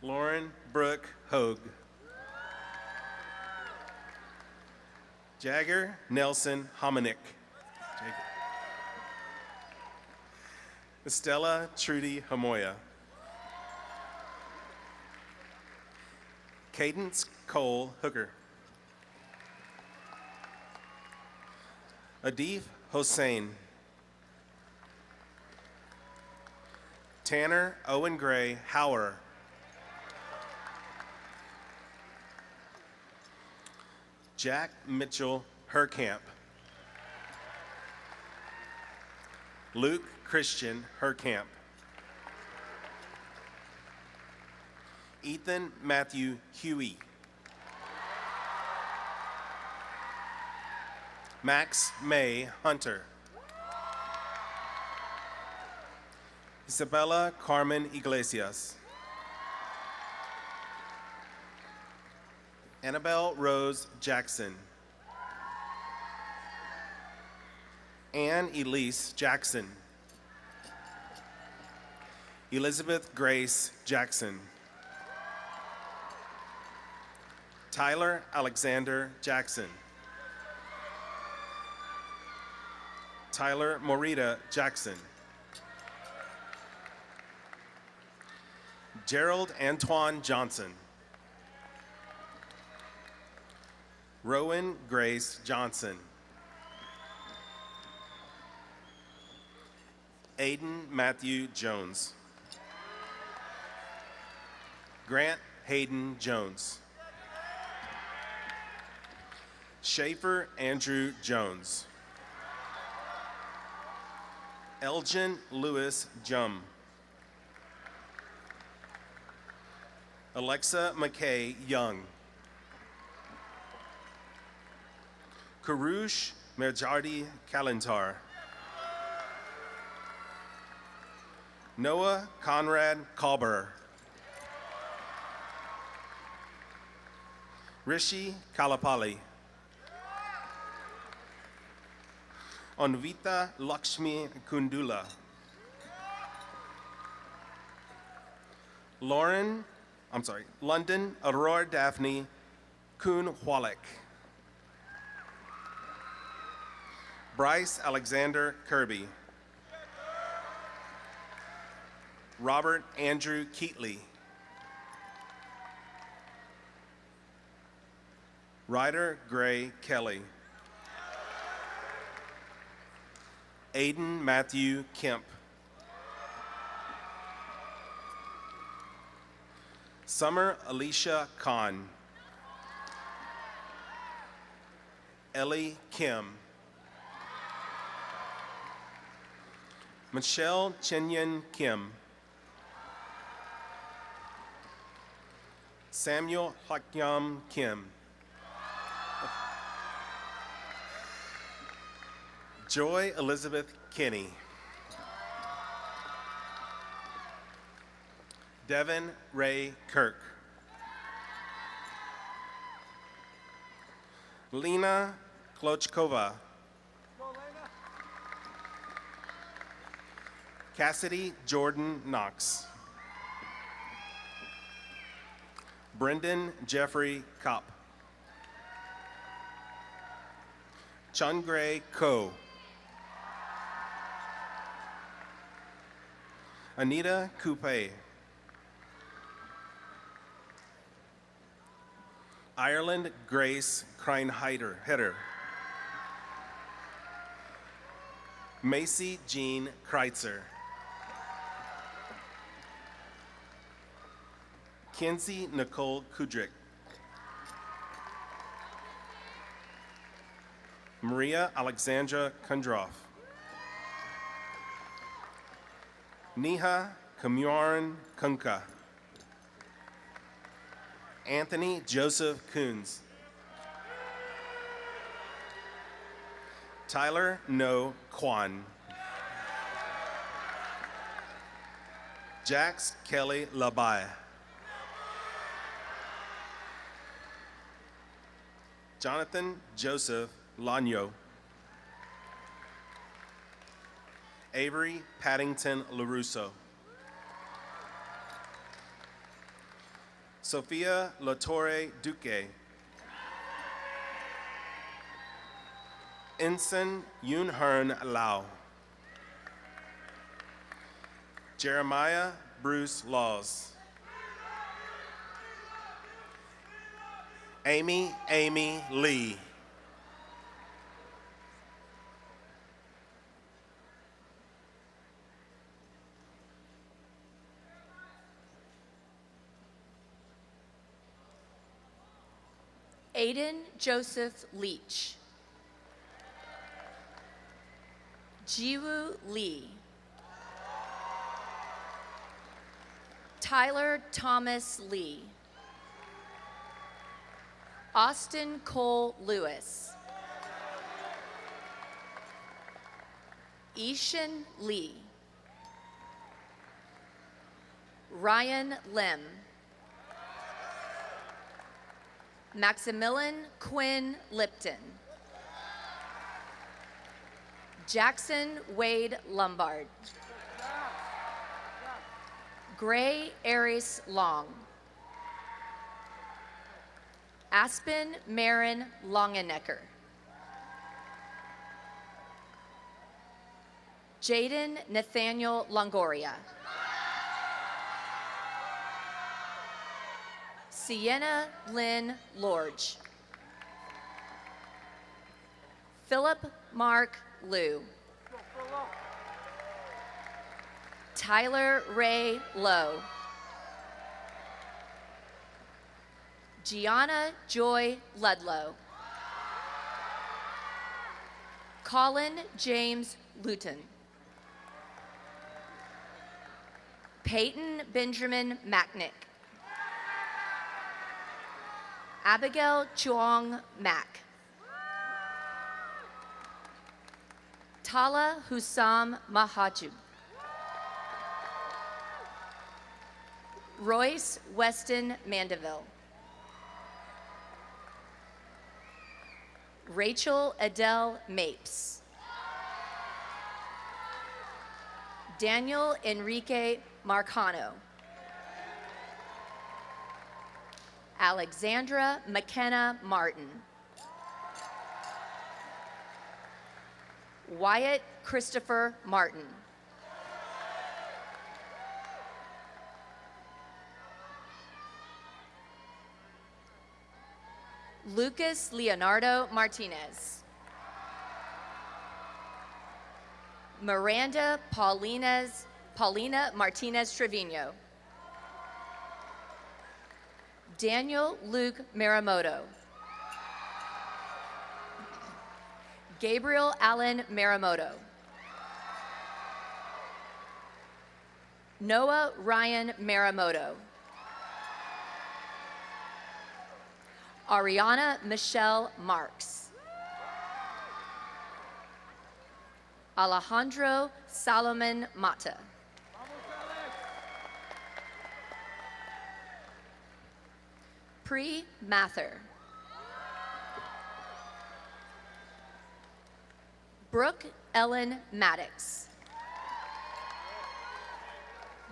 Lauren Brooke Hogue. Jagger Nelson Hominick. Estella Trudy Hamoya. Cadence Cole Hooker. Adif Hossein. Tanner Owen Gray Hauer. Jack Mitchell Herkamp. Luke Christian Herkamp. Ethan Matthew Huey. Max May Hunter. Isabella Carmen Iglesias. Annabelle Rose Jackson. Anne Elise Jackson. Elizabeth Grace Jackson. Tyler Alexander Jackson. Tyler Morita Jackson. Gerald Antoine Johnson. Rowan Grace Johnson. Aiden Matthew Jones. Grant Hayden Jones. Schaefer Andrew Jones. Elgin Lewis Jum. Alexa McKay Young. Karush Merjardi Kalantar. Noah Conrad Kalber. Rishi Kalapali. Onvita Lakshmi Kundula. London Aurora Daphne Kuhn Wallach. Bryce Alexander Kirby. Robert Andrew Keatley. Ryder Gray Kelly. Aiden Matthew Kemp. Summer Alicia Khan. Ellie Kim. Michelle Chenyen Kim. Samuel Hakyam Kim. Joy Elizabeth Kinney. Devin Ray Kirk. Lena Klochkova. Cassidy Jordan Knox. Brendan Jeffrey Kopp. Chungray Ko. Anita Coupe. Ireland Grace Kreinheder. Macy Jean Kreitzer. Kinsey Nicole Kudrick. Maria Alexandra Kundroff. Neha Kamyaran Kunka. Anthony Joseph Coons. Tyler No Kwan. Jax Kelly Labai. Jonathan Joseph Lanyo. Avery Paddington LaRusso. Sophia Latore Duque. Ensign Yoonhern Lau. Jeremiah Bruce Laws. Amy Lee. Aiden Joseph Leach. Jiwoo Lee. Tyler Thomas Lee. Austin Cole Lewis. Ishan Lee. Ryan Lim. Maximilian Quinn Lipton. Jackson Wade Lombard. Gray Aries Long. Aspen Marin Longenecker. Jaden Nathaniel Longoria. Sienna Lynn Lorge. Philip Mark Liu. Tyler Ray Lowe. Gianna Joy Ludlow. Colin James Luton. Peyton Benjamin Macknick. Abigail Chuang Mack. Tala Hussam Mahajub. Royce Weston Mandeville. Rachel Adele Mapes. Daniel Enrique Marcano. Alexandra McKenna Martin. Wyatt Christopher Martin. Lucas Leonardo Martinez. Miranda Paulina Martinez Trevino. Daniel Luke Maramoto. Gabriel Allen Maramoto. Noah Ryan Maramoto. Ariana Michelle Marks. Alejandro Salomon Mata. Pri Mather. Brooke Ellen Maddox.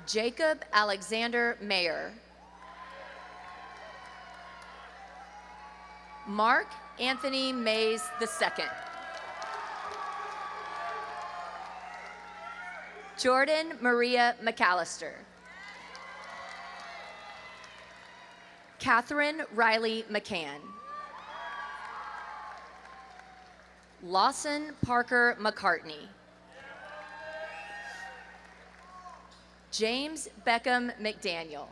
Jacob Alexander Mayer. Mark Anthony Mays II. Jordan Maria McAllister. Catherine Riley McCann. Lawson Parker McCartney. James Beckham McDaniel.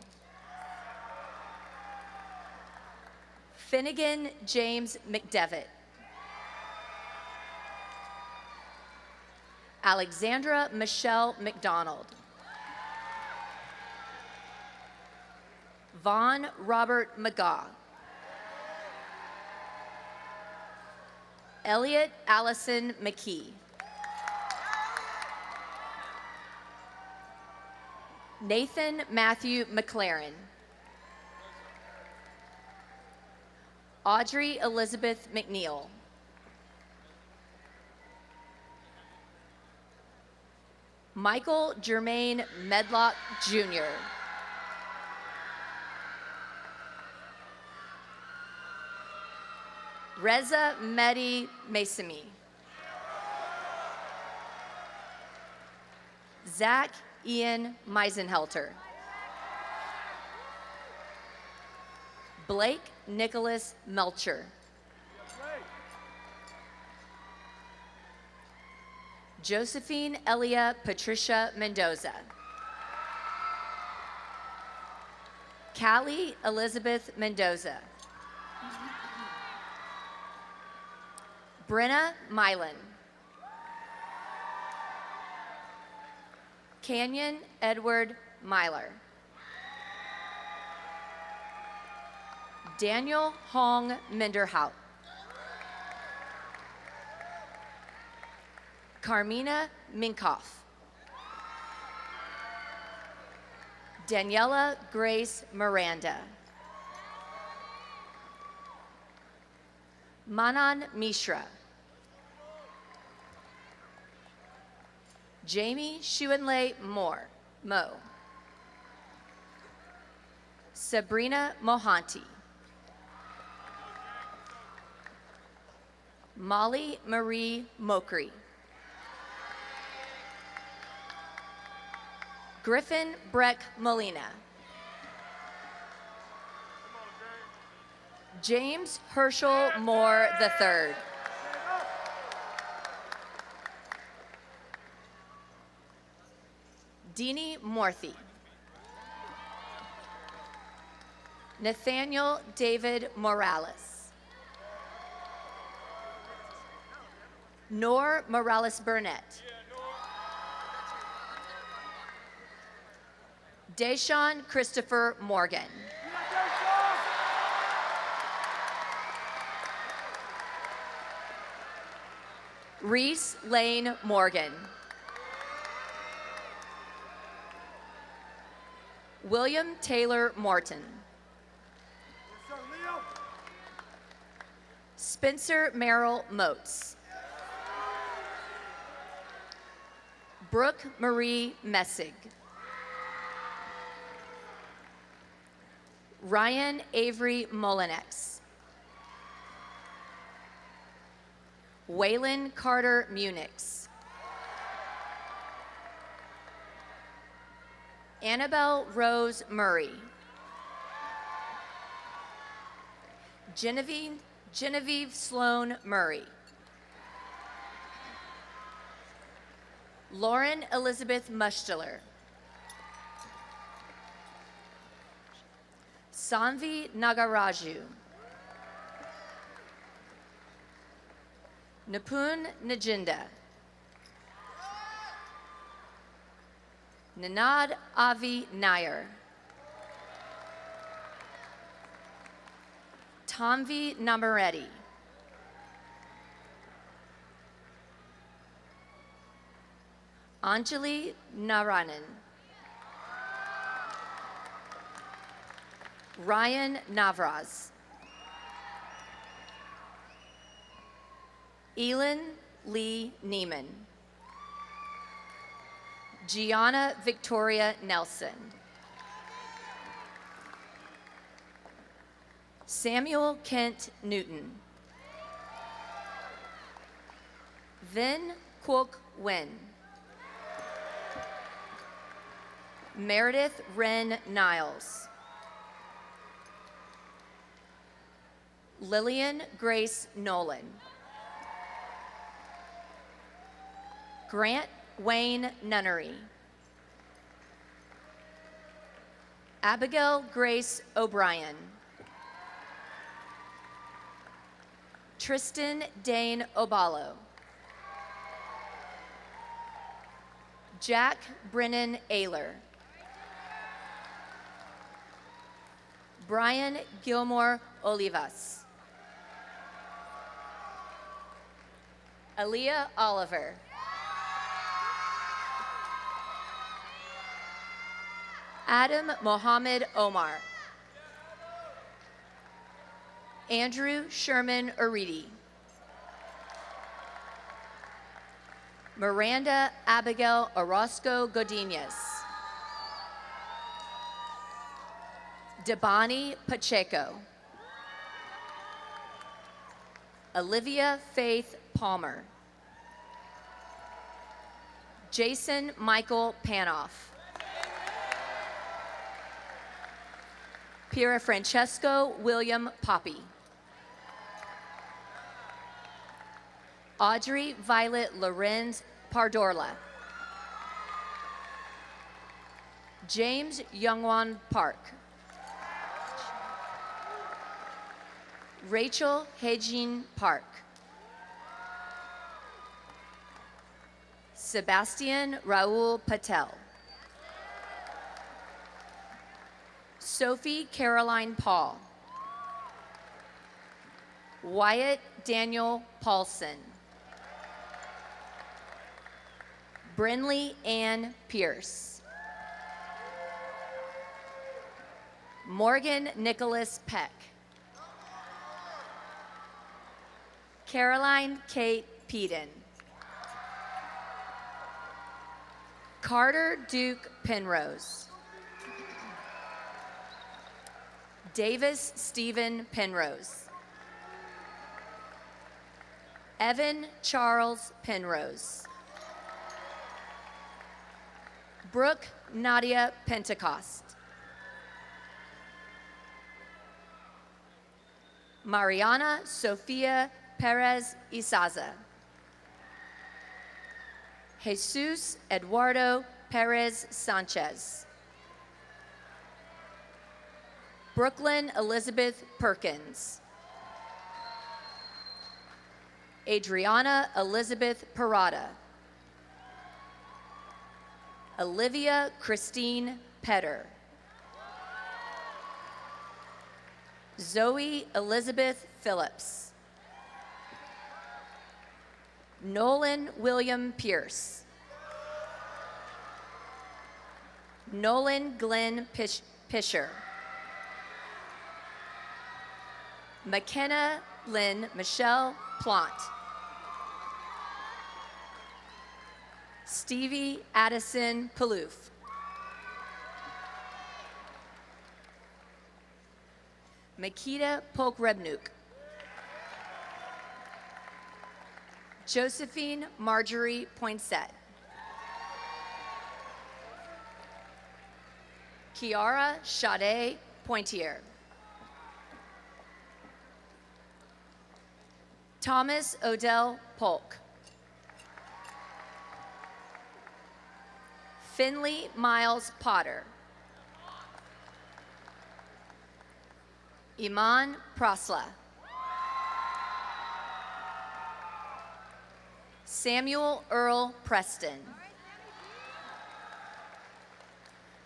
Finnegan James McDevitt. Alexandra Michelle McDonald. Vaughn Robert McGaugh. Elliot Allison McKee. Nathan Matthew McLaren. Audrey Elizabeth McNeil. Michael Jermaine Medlock Jr. Reza Mehdi Masami. Zach Ian Meisenhelter. Blake Nicholas Melcher. Josephine Elia Patricia Mendoza. Callie Elizabeth Mendoza. Brenna Milan. Canyon Edward Myler. Daniel Hong Minderhout. Carmina Minkoff. Daniela Grace Miranda. Manan Mishra. Jamie Shuanlei Mo. Sabrina Mohanty. Molly Marie Mokri. Griffin Breck Molina. James Herschel Moore III. Deanie Morthy. Nathaniel David Morales. Nor Morales Burnett. Deshaun Christopher Morgan. Reese Lane Morgan. William Taylor Morton. Spencer Merrill Moats. Brooke Marie Messig. Ryan Avery Molinex. Waylon Carter Munix. Annabelle Rose Murray. Genevieve Sloan Murray. Lauren Elizabeth Mushstiller. Sanvi Nagaraju. Nipun Najinda. Nanad Avi Nair. Tomvi Namaretti. Anjali Naranan. Ryan Navraz. Elin Lee Neiman. Gianna Victoria Nelson. Samuel Kent Newton. Vin Kwok Wen. Meredith Wren Niles. Lillian Grace Nolan. Grant Wayne Nunnery. Abigail Grace O'Brien. Tristan Dane Obalo. Jack Brennan Ayler. Brian Gilmore Olivas. Aaliyah Oliver. Adam Mohammed Omar. Andrew Sherman Uridi. Miranda Abigail Orozco Godinez. Debani Pacheco. Olivia Faith Palmer. Jason Michael Panoff. Piera Francesco William Poppy. Audrey Violet Lorenz Pardorla. James Youngwon Park. Rachel Hejin Park. Sebastian Raul Patel. Sophie Caroline Paul. Wyatt Daniel Paulson. Brinley Ann Pierce. Morgan Nicholas Peck. Caroline Kate Peden. Carter Duke Penrose. Davis Stephen Penrose. Evan Charles Penrose. Brooke Nadia Pentecost. Mariana Sofia Perez Izaza. Jesus Eduardo Perez Sanchez. Brooklyn Elizabeth Perkins. Adriana Elizabeth Parada. Olivia Christine Petter. Zoe Elizabeth Phillips. Nolan William Pierce. Nolan Glenn Pisher. McKenna Lynn Michelle Plant. Stevie Addison Palouf. Makita Polkrebnuk. Josephine Marjorie Poinsett. Kiara Sade Pointier. Thomas Odell Polk. Finley Miles Potter. Iman Prasla. Samuel Earl Preston.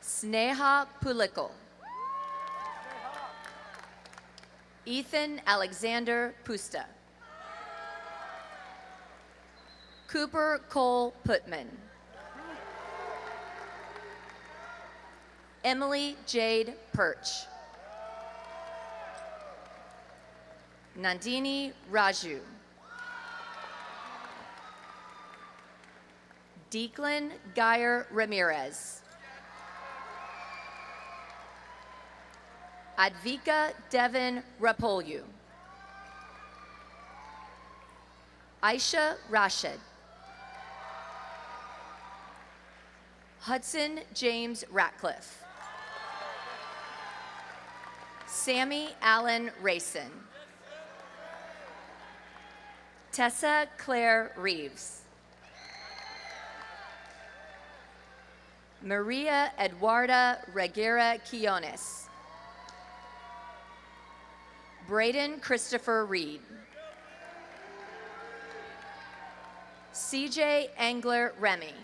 Sneha Pulikal. Ethan Alexander Pusta. Cooper Cole Putman. Emily Jade Perch. Nandini Raju. Declan Geyer Ramirez. Advika Devin Rapolyu. Aisha Rashid. Hudson James Ratcliffe. Sammy Allen Rayson. Tessa Claire Reeves. Maria Eduarda Reguera Quiones. Braden Christopher Reed. CJ Angler Remy.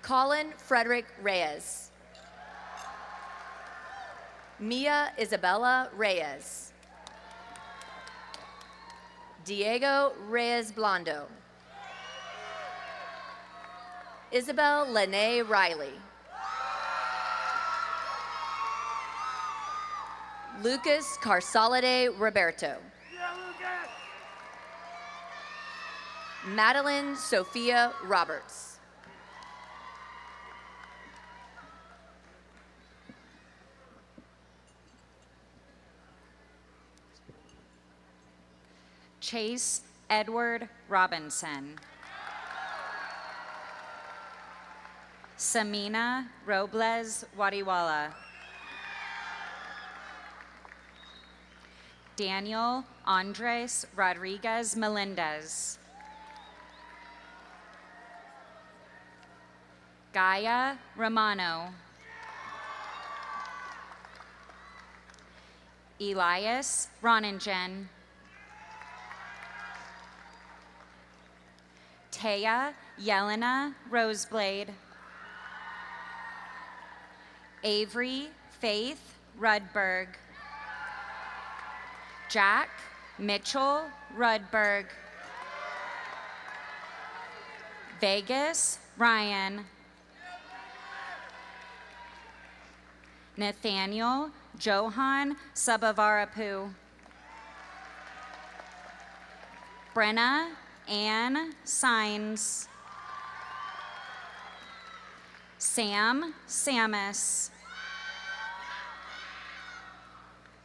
Colin Frederick Reyes. Mia Isabella Reyes. Diego Reyes Blondo. Isabel Lene Riley. Lucas Carsalade Roberto. Madeline Sophia Roberts. Chase Edward Robinson. Samina Robles Wadiwala. Daniel Andres Rodriguez Melendez. Gaia Romano. Elias Roningen. Matea Yelena Roseblade. Avery Faith Rudberg. Jack Mitchell Rudberg. Vegas Ryan. Nathaniel Johan Sabavarapu. Brenna Ann Signs. Sam Samus.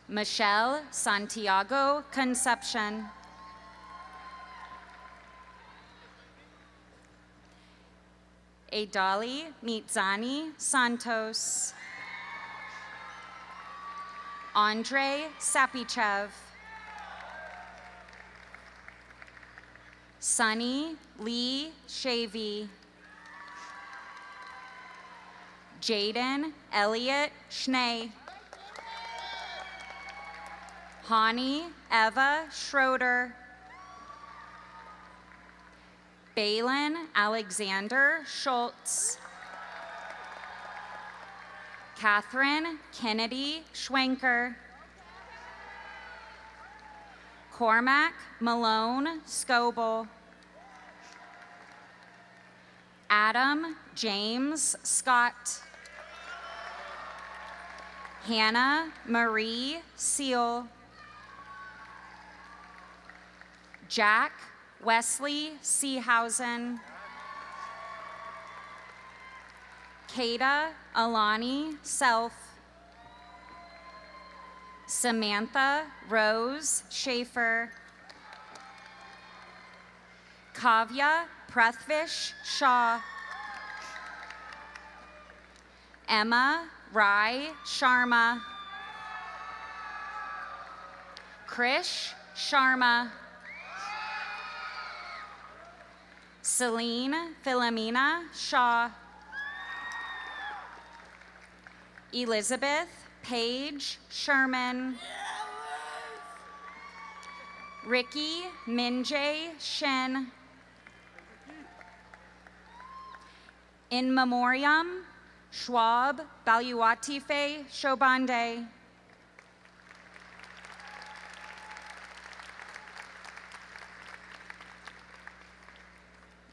Michelle Santiago Conception. Adali Mitzani Santos. Andre Sapichev. Sunny Lee Shavy. Jaden Elliott Schnee. Hani Eva Schroeder. Balin Alexander Schultz. Catherine Kennedy Schwenker. Cormac Malone Scoble. Adam James Scott. Hannah Marie Seal. Jack Wesley Seehausen. Kata Alani Self. Samantha Rose Schaefer. Kavya Prethvish Shaw. Emma Rai Sharma. Krish Sharma. Celine Philomena Shaw. Elizabeth Paige Sherman. Ricky Minjay Shen. In memoriam, Schwab Baluatife Shobande.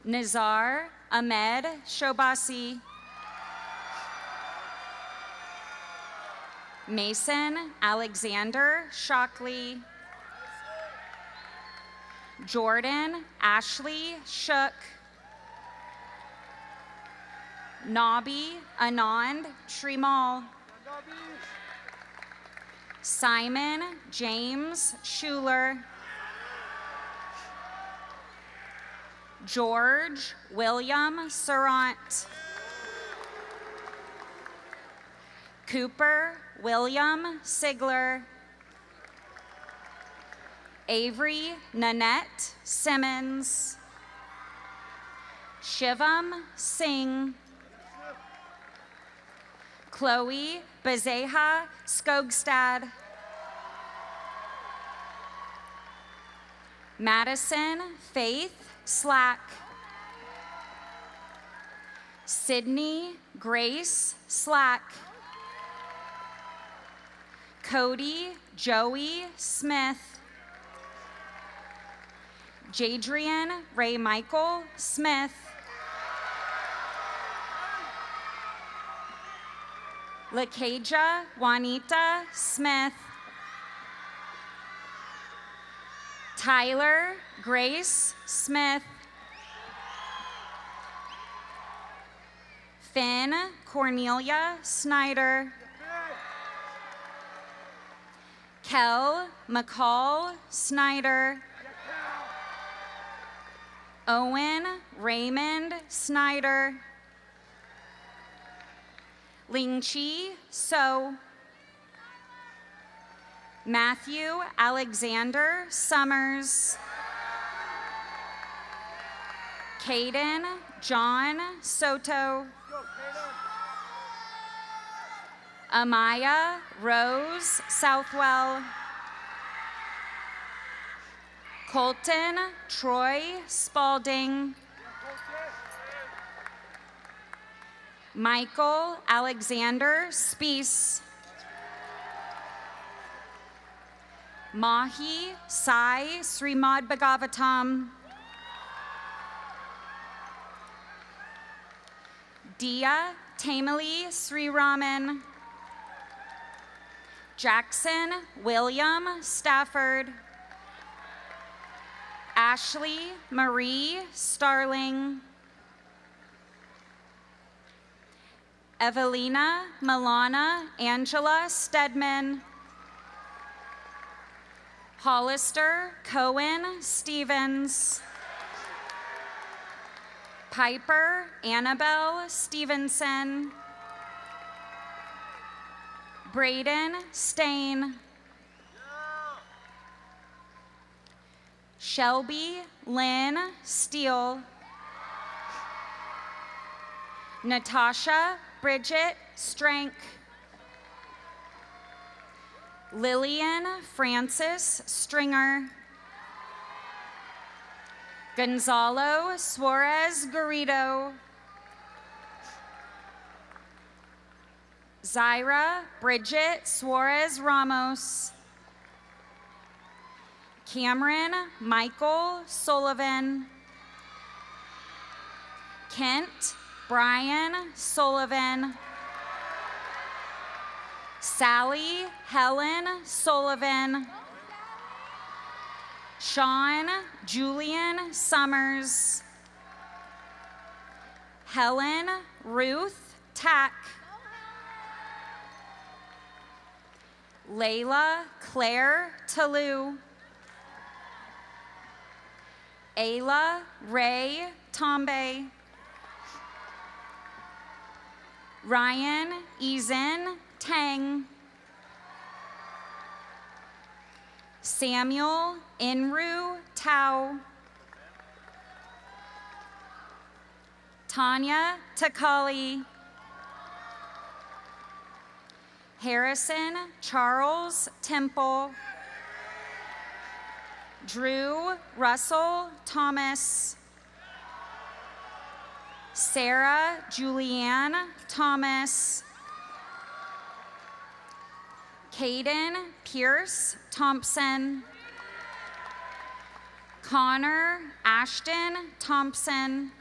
Nizar Ahmed Shobasi. Mason Alexander Shockley. Jordan Ashley Shook. Nabi Anand Shrimal. Simon James Schuler. George William Surant. Cooper William Sigler. Avery Nanette Simmons. Shivam Singh. Chloe Bazeha Skogstad. Madison Faith Slack. Sydney Grace Slack. Cody Joey Smith. Jadrian Ray Michael Smith. Lakeja Juanita Smith. Tyler Grace Smith. Finn Cornelia Snyder. Kel McCall Snyder. Owen Raymond Snyder. Lingqi So. Matthew Alexander Summers. Caden John Soto. Amaya Rose Southwell. Colton Troy Spalding. Michael Alexander Spees. Mahi Sai Srimad Bhagavatam. Dia Tamali Sriraman. Jackson William Stafford. Ashley Marie Starling. Evelina Milana Angela Stedman. Hollister Cohen Stevens. Piper Annabelle Stevenson. Braden Stain. Shelby Lynn Steele. Natasha Bridget Strank. Lillian Francis Stringer. Gonzalo Suarez Garrido. Zaira Bridget Suarez Ramos. Cameron Michael Sullivan. Kent Brian Sullivan. Sally Helen Sullivan. Sean Julian Summers. Helen Ruth Tack. Layla Claire Talou. Ayla Ray Tombe. Ryan Eason Tang. Samuel Inru Tao. Tanya Takali. Harrison Charles Temple. Drew Russell Thomas. Sarah Julianne Thomas. Caden Pierce Thompson. Connor Ashton Thompson.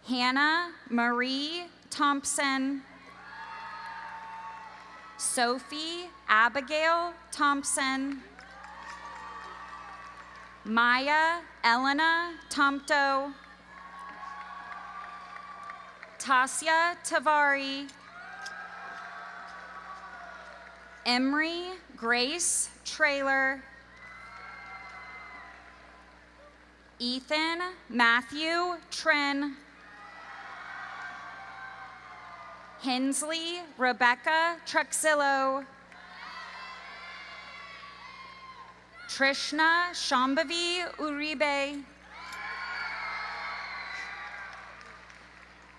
Hannah Marie Thompson. Sophie Abigail Thompson. Maya Elena Tomto. Tasia Tavari. Emery Grace Trailer. Ethan Matthew Tren. Hensley Rebecca Truxillo. Trishna Shambhavi Uribe.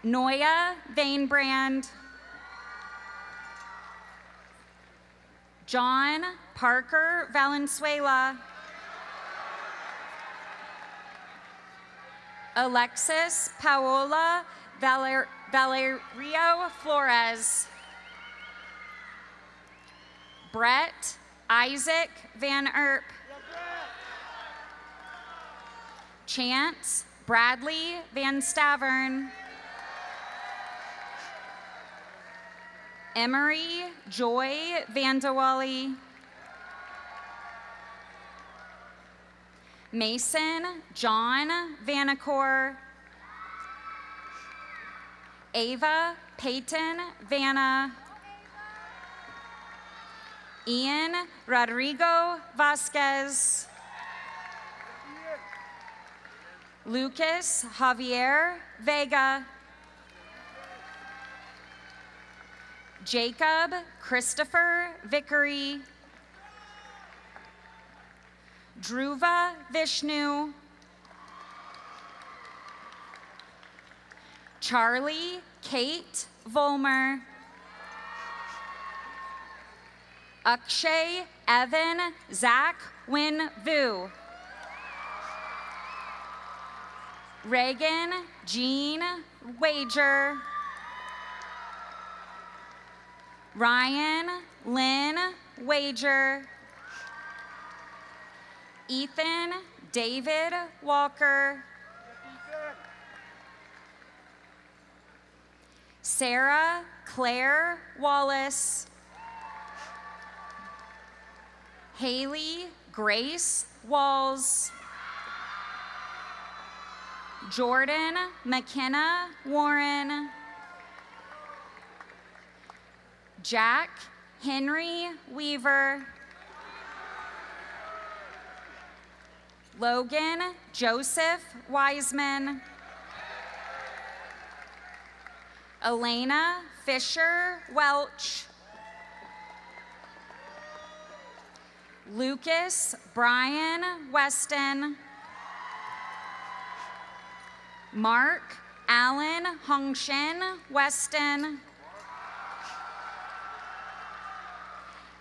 Noya Vainbrand. John Parker Valenzuela. Alexis Paola Valerio Flores. Brett Isaac Van Erp. Chance Bradley Van Stavern. Emery Joy Vandewally. Mason John Vanacore. Ava Peyton Vanna. Ian Rodrigo Vasquez. Lucas Javier Vega. Jacob Christopher Vickery. Dhruva Vishnu. Charlie Kate Volmer. Akshay Evan Zach Win Vu. Reagan Jean Wager. Ryan Lynn Wager. Ethan David Walker. Sarah Claire Wallace. Haley Grace Walls. Jordan McKenna Warren. Jack Henry Weaver. Logan Joseph Wiseman. Elena Fisher Welch. Lucas Brian Weston. Mark Allen Hongshin Weston.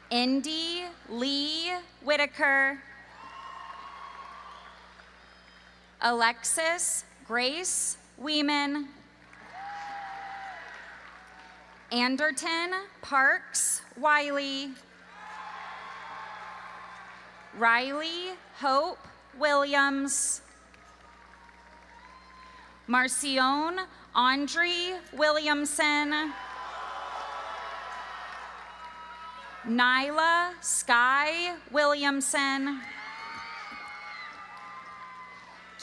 Indy Lee Whitaker. Alexis Grace Weeman. Anderton Parks Wiley. Riley Hope Williams. Marcion Andre Williamson. Nyla Sky Williamson.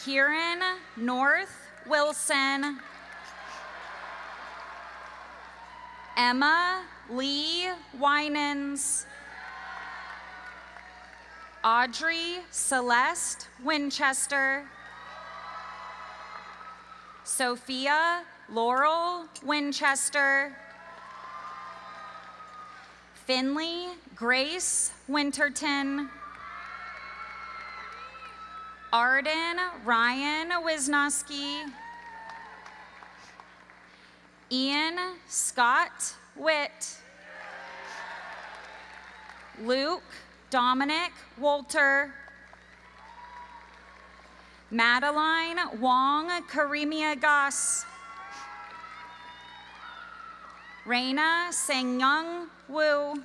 Kieran North Wilson. Emma Lee Winans. Audrey Celeste Winchester. Sophia Laurel Winchester. Finley Grace Winterton. Arden Ryan Wisnowski. Ian Scott Witt. Luke Dominic Wolter. Madeline Wong Karimia Goss. Raina Sengyoung Wu.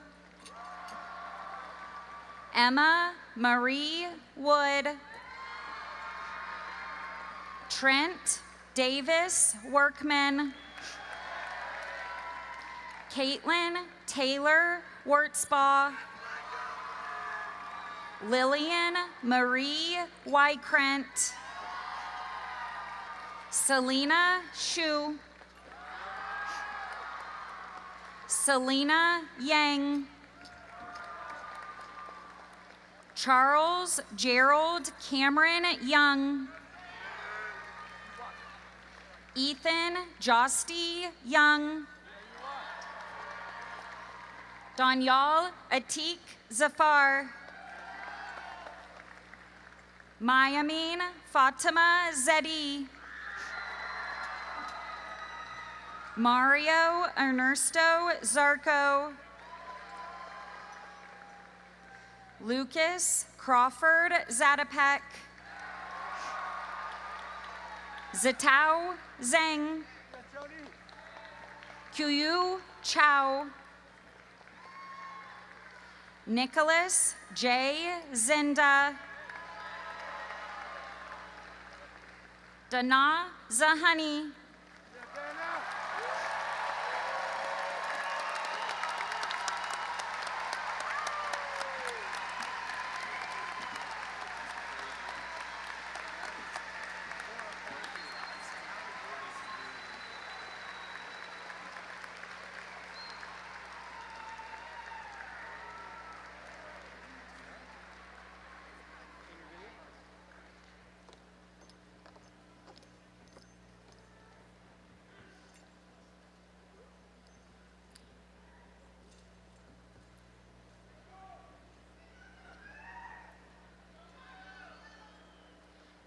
Emma Marie Wood. Trent Davis Workman. Caitlin Taylor Wurtzbaugh. Lillian Marie Wykrent. Selena Shu. Selena Yang. Charles Gerald Cameron Young. Ethan Josty Young. Danyal Atik Zafar. Mayamin Fatima Zedi. Mario Ernesto Zarco. Lucas Crawford Zatopek. Zitao Zheng. Kuyu Chow. Nicholas J. Zinda. Dana Zahani.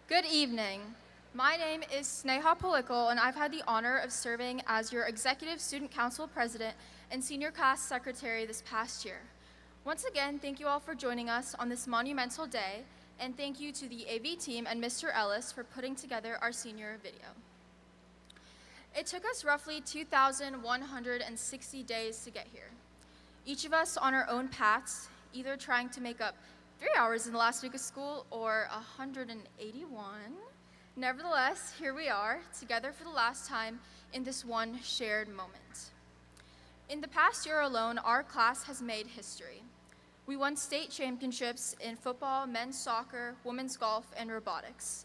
Good evening. My name is Sneha Polikal, and I've had the honor of serving as your Executive Student Council President and Senior Class Secretary this past year. Once again, thank you all for joining us on this monumental day, And thank you to the AV team and Mr. Ellis for putting together our senior video. It took us roughly 2,160 days to get here. Each of us on our own paths, either trying to make up 3 hours in the last week of school or 181. Nevertheless, here we are, together for the last time in this one shared moment. In the past year alone, our class has made history. We won state championships in football, men's soccer, women's golf, and robotics.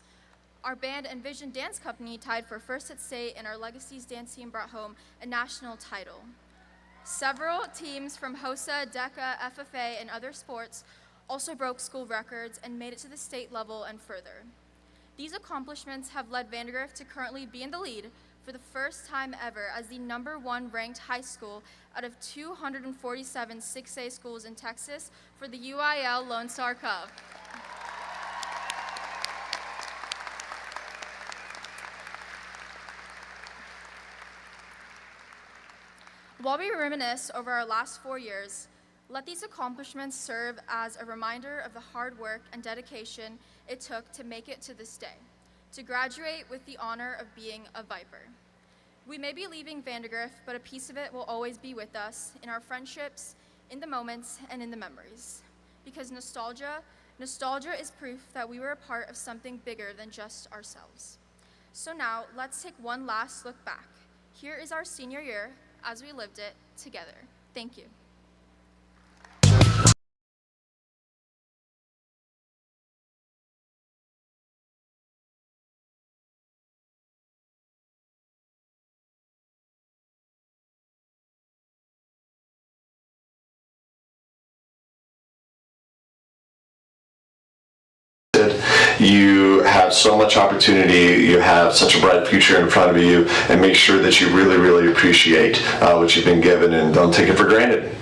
Our band and Vision Dance Company tied for first at state, and our Legacies dance team brought home a national title. Several teams from HOSA, DECA, FFA, and other sports also broke school records and made it to the state level and further. These accomplishments have led Vandergrift to currently be in the lead for the first time ever as the #1 ranked high school out of 247 6A schools in Texas for the UIL Lone Star Cup. While we reminisce over our last 4 years, let these accomplishments serve as a reminder of the hard work and dedication it took to make it to this day, to graduate with the honor of being a Viper. We may be leaving Vandergrift, but a piece of it will always be with us in our friendships, in the moments, and in the memories. Because nostalgia is proof that we were a part of something bigger than just ourselves. So now, let's take one last look back. Here is our senior year as we lived it together. Thank you. You have so much opportunity, you have such a bright future in front of you, and make sure that you really, really appreciate what you've been given and don't take it for granted.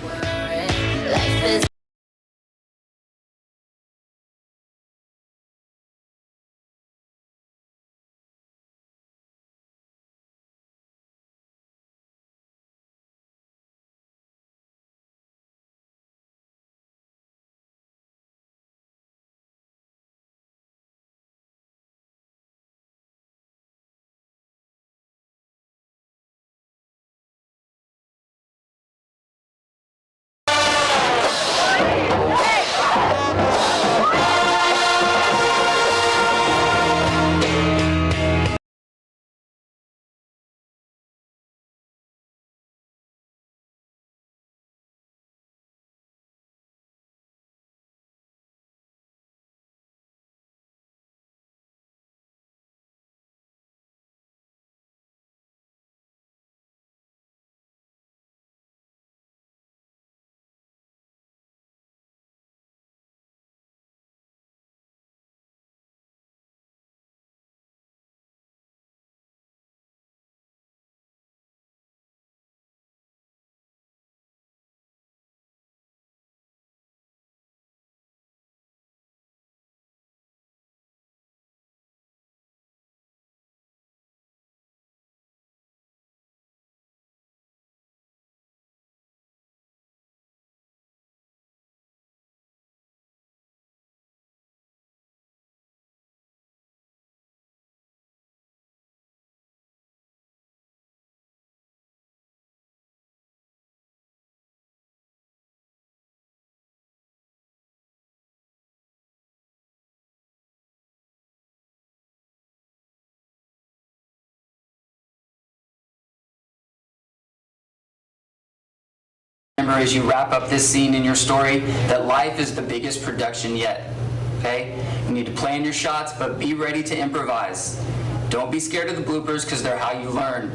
Remember, as you wrap up this scene in your story, that life is the biggest production yet, okay? You need to plan your shots, but be ready to improvise. Don't be scared of the bloopers because they're how you learn.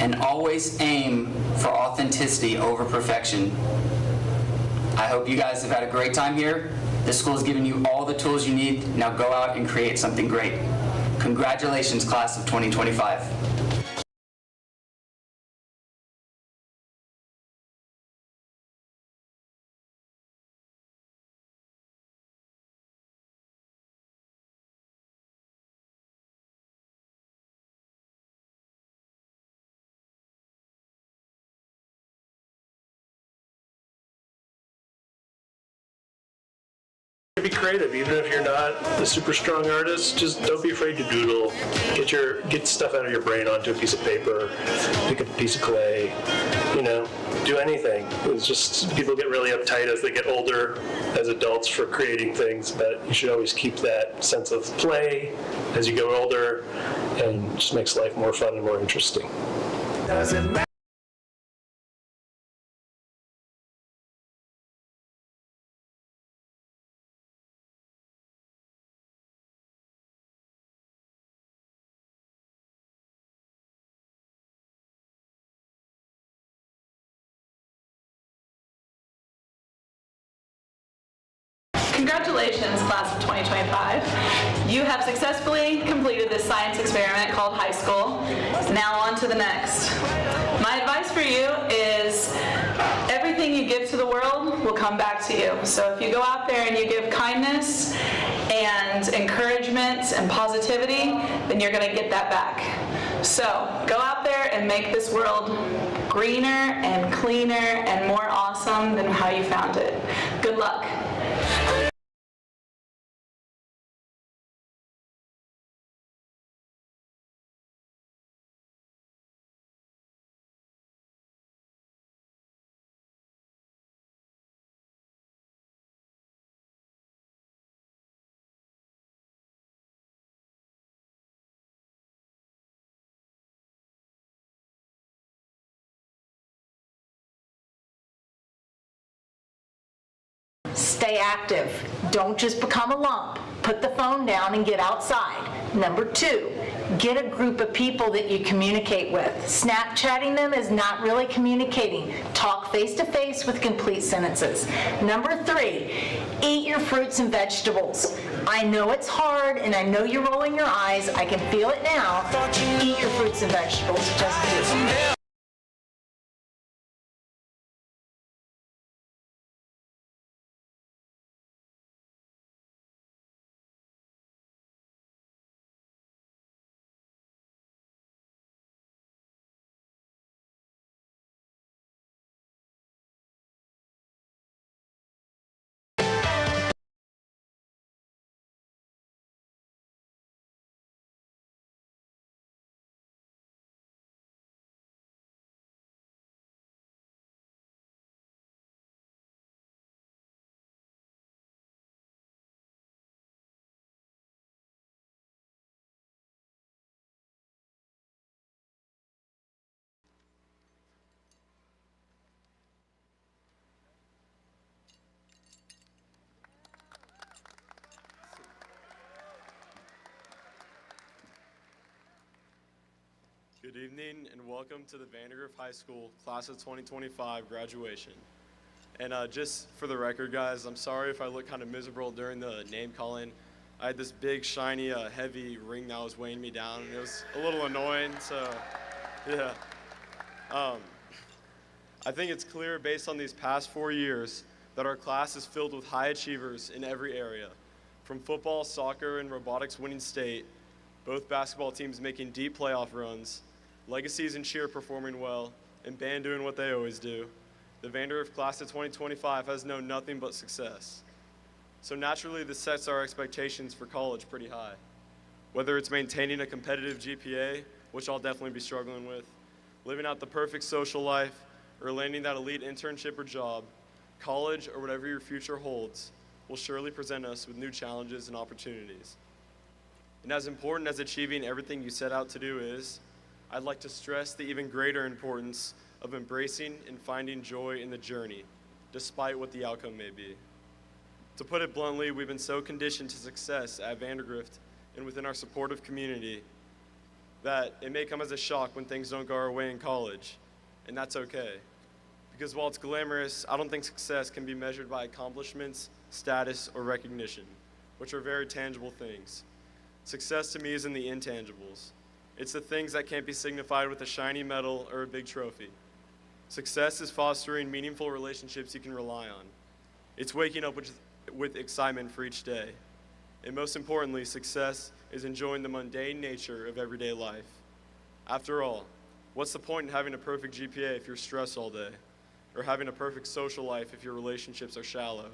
And always aim for authenticity over perfection. I hope you guys have had a great time here. This school has given you all the tools you need. Now go out and create something great. Congratulations, class of 2025. be creative, even if you're not a super strong artist. Just don't be afraid to doodle. Get stuff out of your brain onto a piece of paper, pick up a piece of clay, do anything. It's just people get really uptight as they get older as adults for creating things, but you should always keep that sense of play as you get older, and it just makes life more fun and more interesting. Doesn't matter. Congratulations, class of 2025. You have successfully completed this science experiment called high school. Now on to the next. My advice for you is everything you give to the world will come back to you. So if you go out there and you give kindness and encouragement and positivity, then you're going to get that back. So go out there and make this world greener and cleaner and more awesome than how you found it. Good luck. Stay active. Don't just become a lump. Put the phone down and get outside. Number 2, get a group of people that you communicate with. Snapchatting them is not really communicating. Talk face to face with complete sentences. Number 3, eat your fruits and vegetables. I know it's hard and I know you're rolling your eyes. I can feel it now. Eat your fruits and vegetables. Just do. Good evening and welcome to the Vandergrift High School Class of 2025 graduation. And just for the record, guys, I'm sorry if I look kind of miserable during the name calling. I had this big, shiny, heavy ring that was weighing me down, and it was a little annoying, so yeah. I think it's clear based on these past 4 years that our class is filled with high achievers in every area, from football, soccer, and robotics winning state, both basketball teams making deep playoff runs, legacies in cheer performing well, and band doing what they always do. The Vandergrift class of 2025 has known nothing but success. So naturally, this sets our expectations for college pretty high. Whether it's maintaining a competitive GPA, which I'll definitely be struggling with, living out the perfect social life, or landing that elite internship or job, college or whatever your future holds will surely present us with new challenges and opportunities. And as important as achieving everything you set out to do is, I'd like to stress the even greater importance of embracing and finding joy in the journey, despite what the outcome may be. To put it bluntly, we've been so conditioned to success at Vandergrift and within our supportive community that it may come as a shock when things don't go our way in college, and that's okay. Because while it's glamorous, I don't think success can be measured by accomplishments, status, or recognition, which are very tangible things. Success to me is in the intangibles. It's the things that can't be signified with a shiny medal or a big trophy. Success is fostering meaningful relationships you can rely on. It's waking up with excitement for each day. And most importantly, success is enjoying the mundane nature of everyday life. After all, what's the point in having a perfect GPA if you're stressed all day? Or having a perfect social life if your relationships are shallow?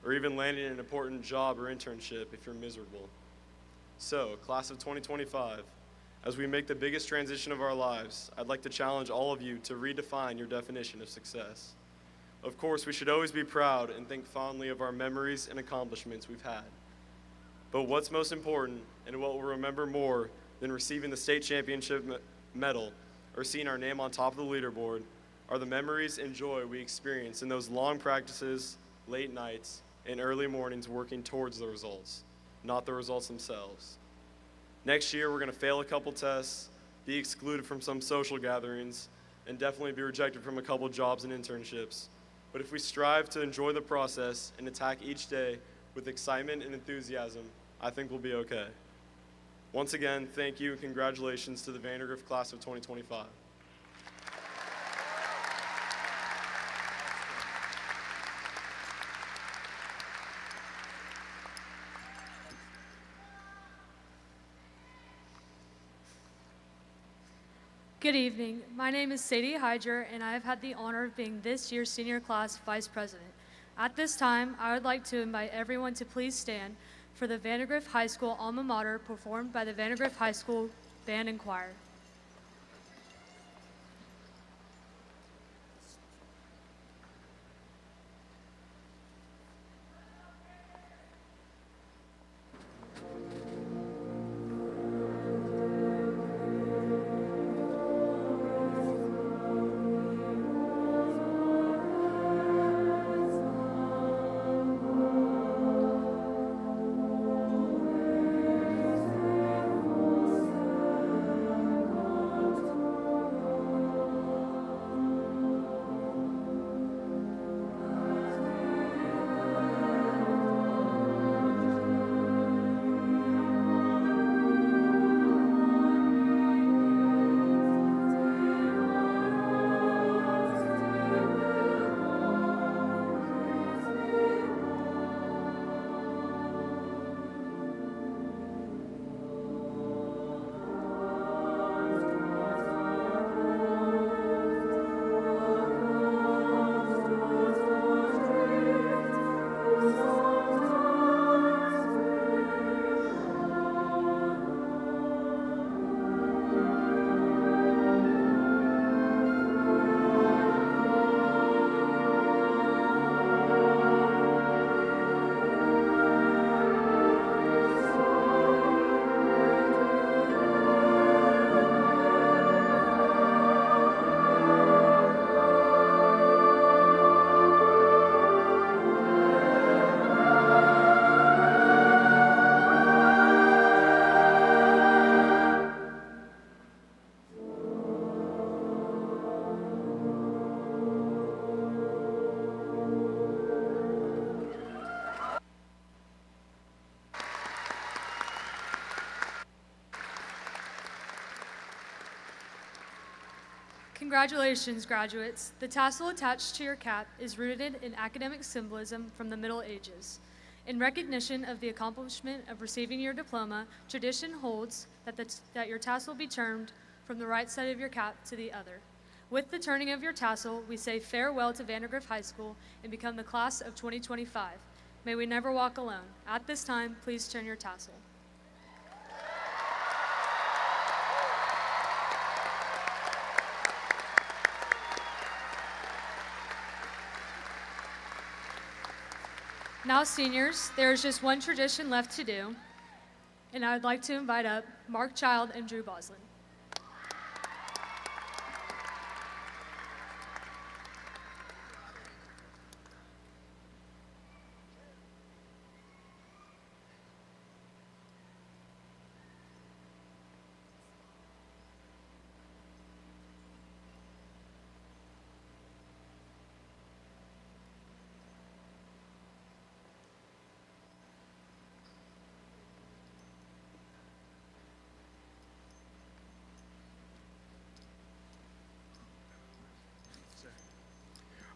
or even landing an important job or internship if you're miserable. So, class of 2025, as we make the biggest transition of our lives, I'd like to challenge all of you to redefine your definition of success. Of course, we should always be proud and think fondly of our memories and accomplishments we've had. But what's most important, and what we'll remember more than receiving the state championship medal or seeing our name on top of the leaderboard, are the memories and joy we experience in those long practices, late nights, and early mornings working towards the results, not the results themselves. Next year, we're going to fail a couple tests, be excluded from some social gatherings, and definitely be rejected from a couple jobs and internships. But if we strive to enjoy the process and attack each day with excitement and enthusiasm, I think we'll be okay. Once again, thank you and congratulations to the Vandergrift class of 2025. Good evening. My name is Sadie Hyder, and I have had the honor of being this year's senior class vice president. At this time, I would like to invite everyone to please stand for the Vandergrift High School alma mater performed by the Vandergrift High School Band and Choir. Congratulations, graduates. The tassel attached to your cap is rooted in academic symbolism from the Middle Ages. In recognition of the accomplishment of receiving your diploma, tradition holds that your tassel be turned from the right side of your cap to the other. With the turning of your tassel, we say farewell to Vandergrift High School and become the class of 2025. May we never walk alone. At this time, please turn your tassel. Now, seniors, there is just one tradition left to do, and I would like to invite up Mark Child and Drew Boslin.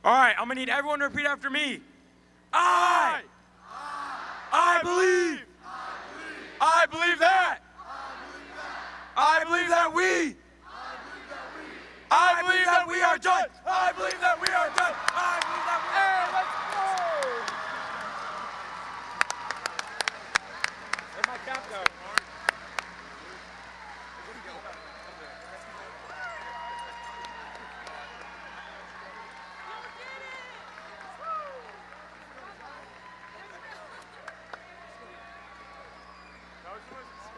All right, I'm gonna need everyone to repeat after me. I believe. I believe that. I believe that we. I believe that we are done. I believe that we are done. I believe that we are done. Let's go. Congratulations.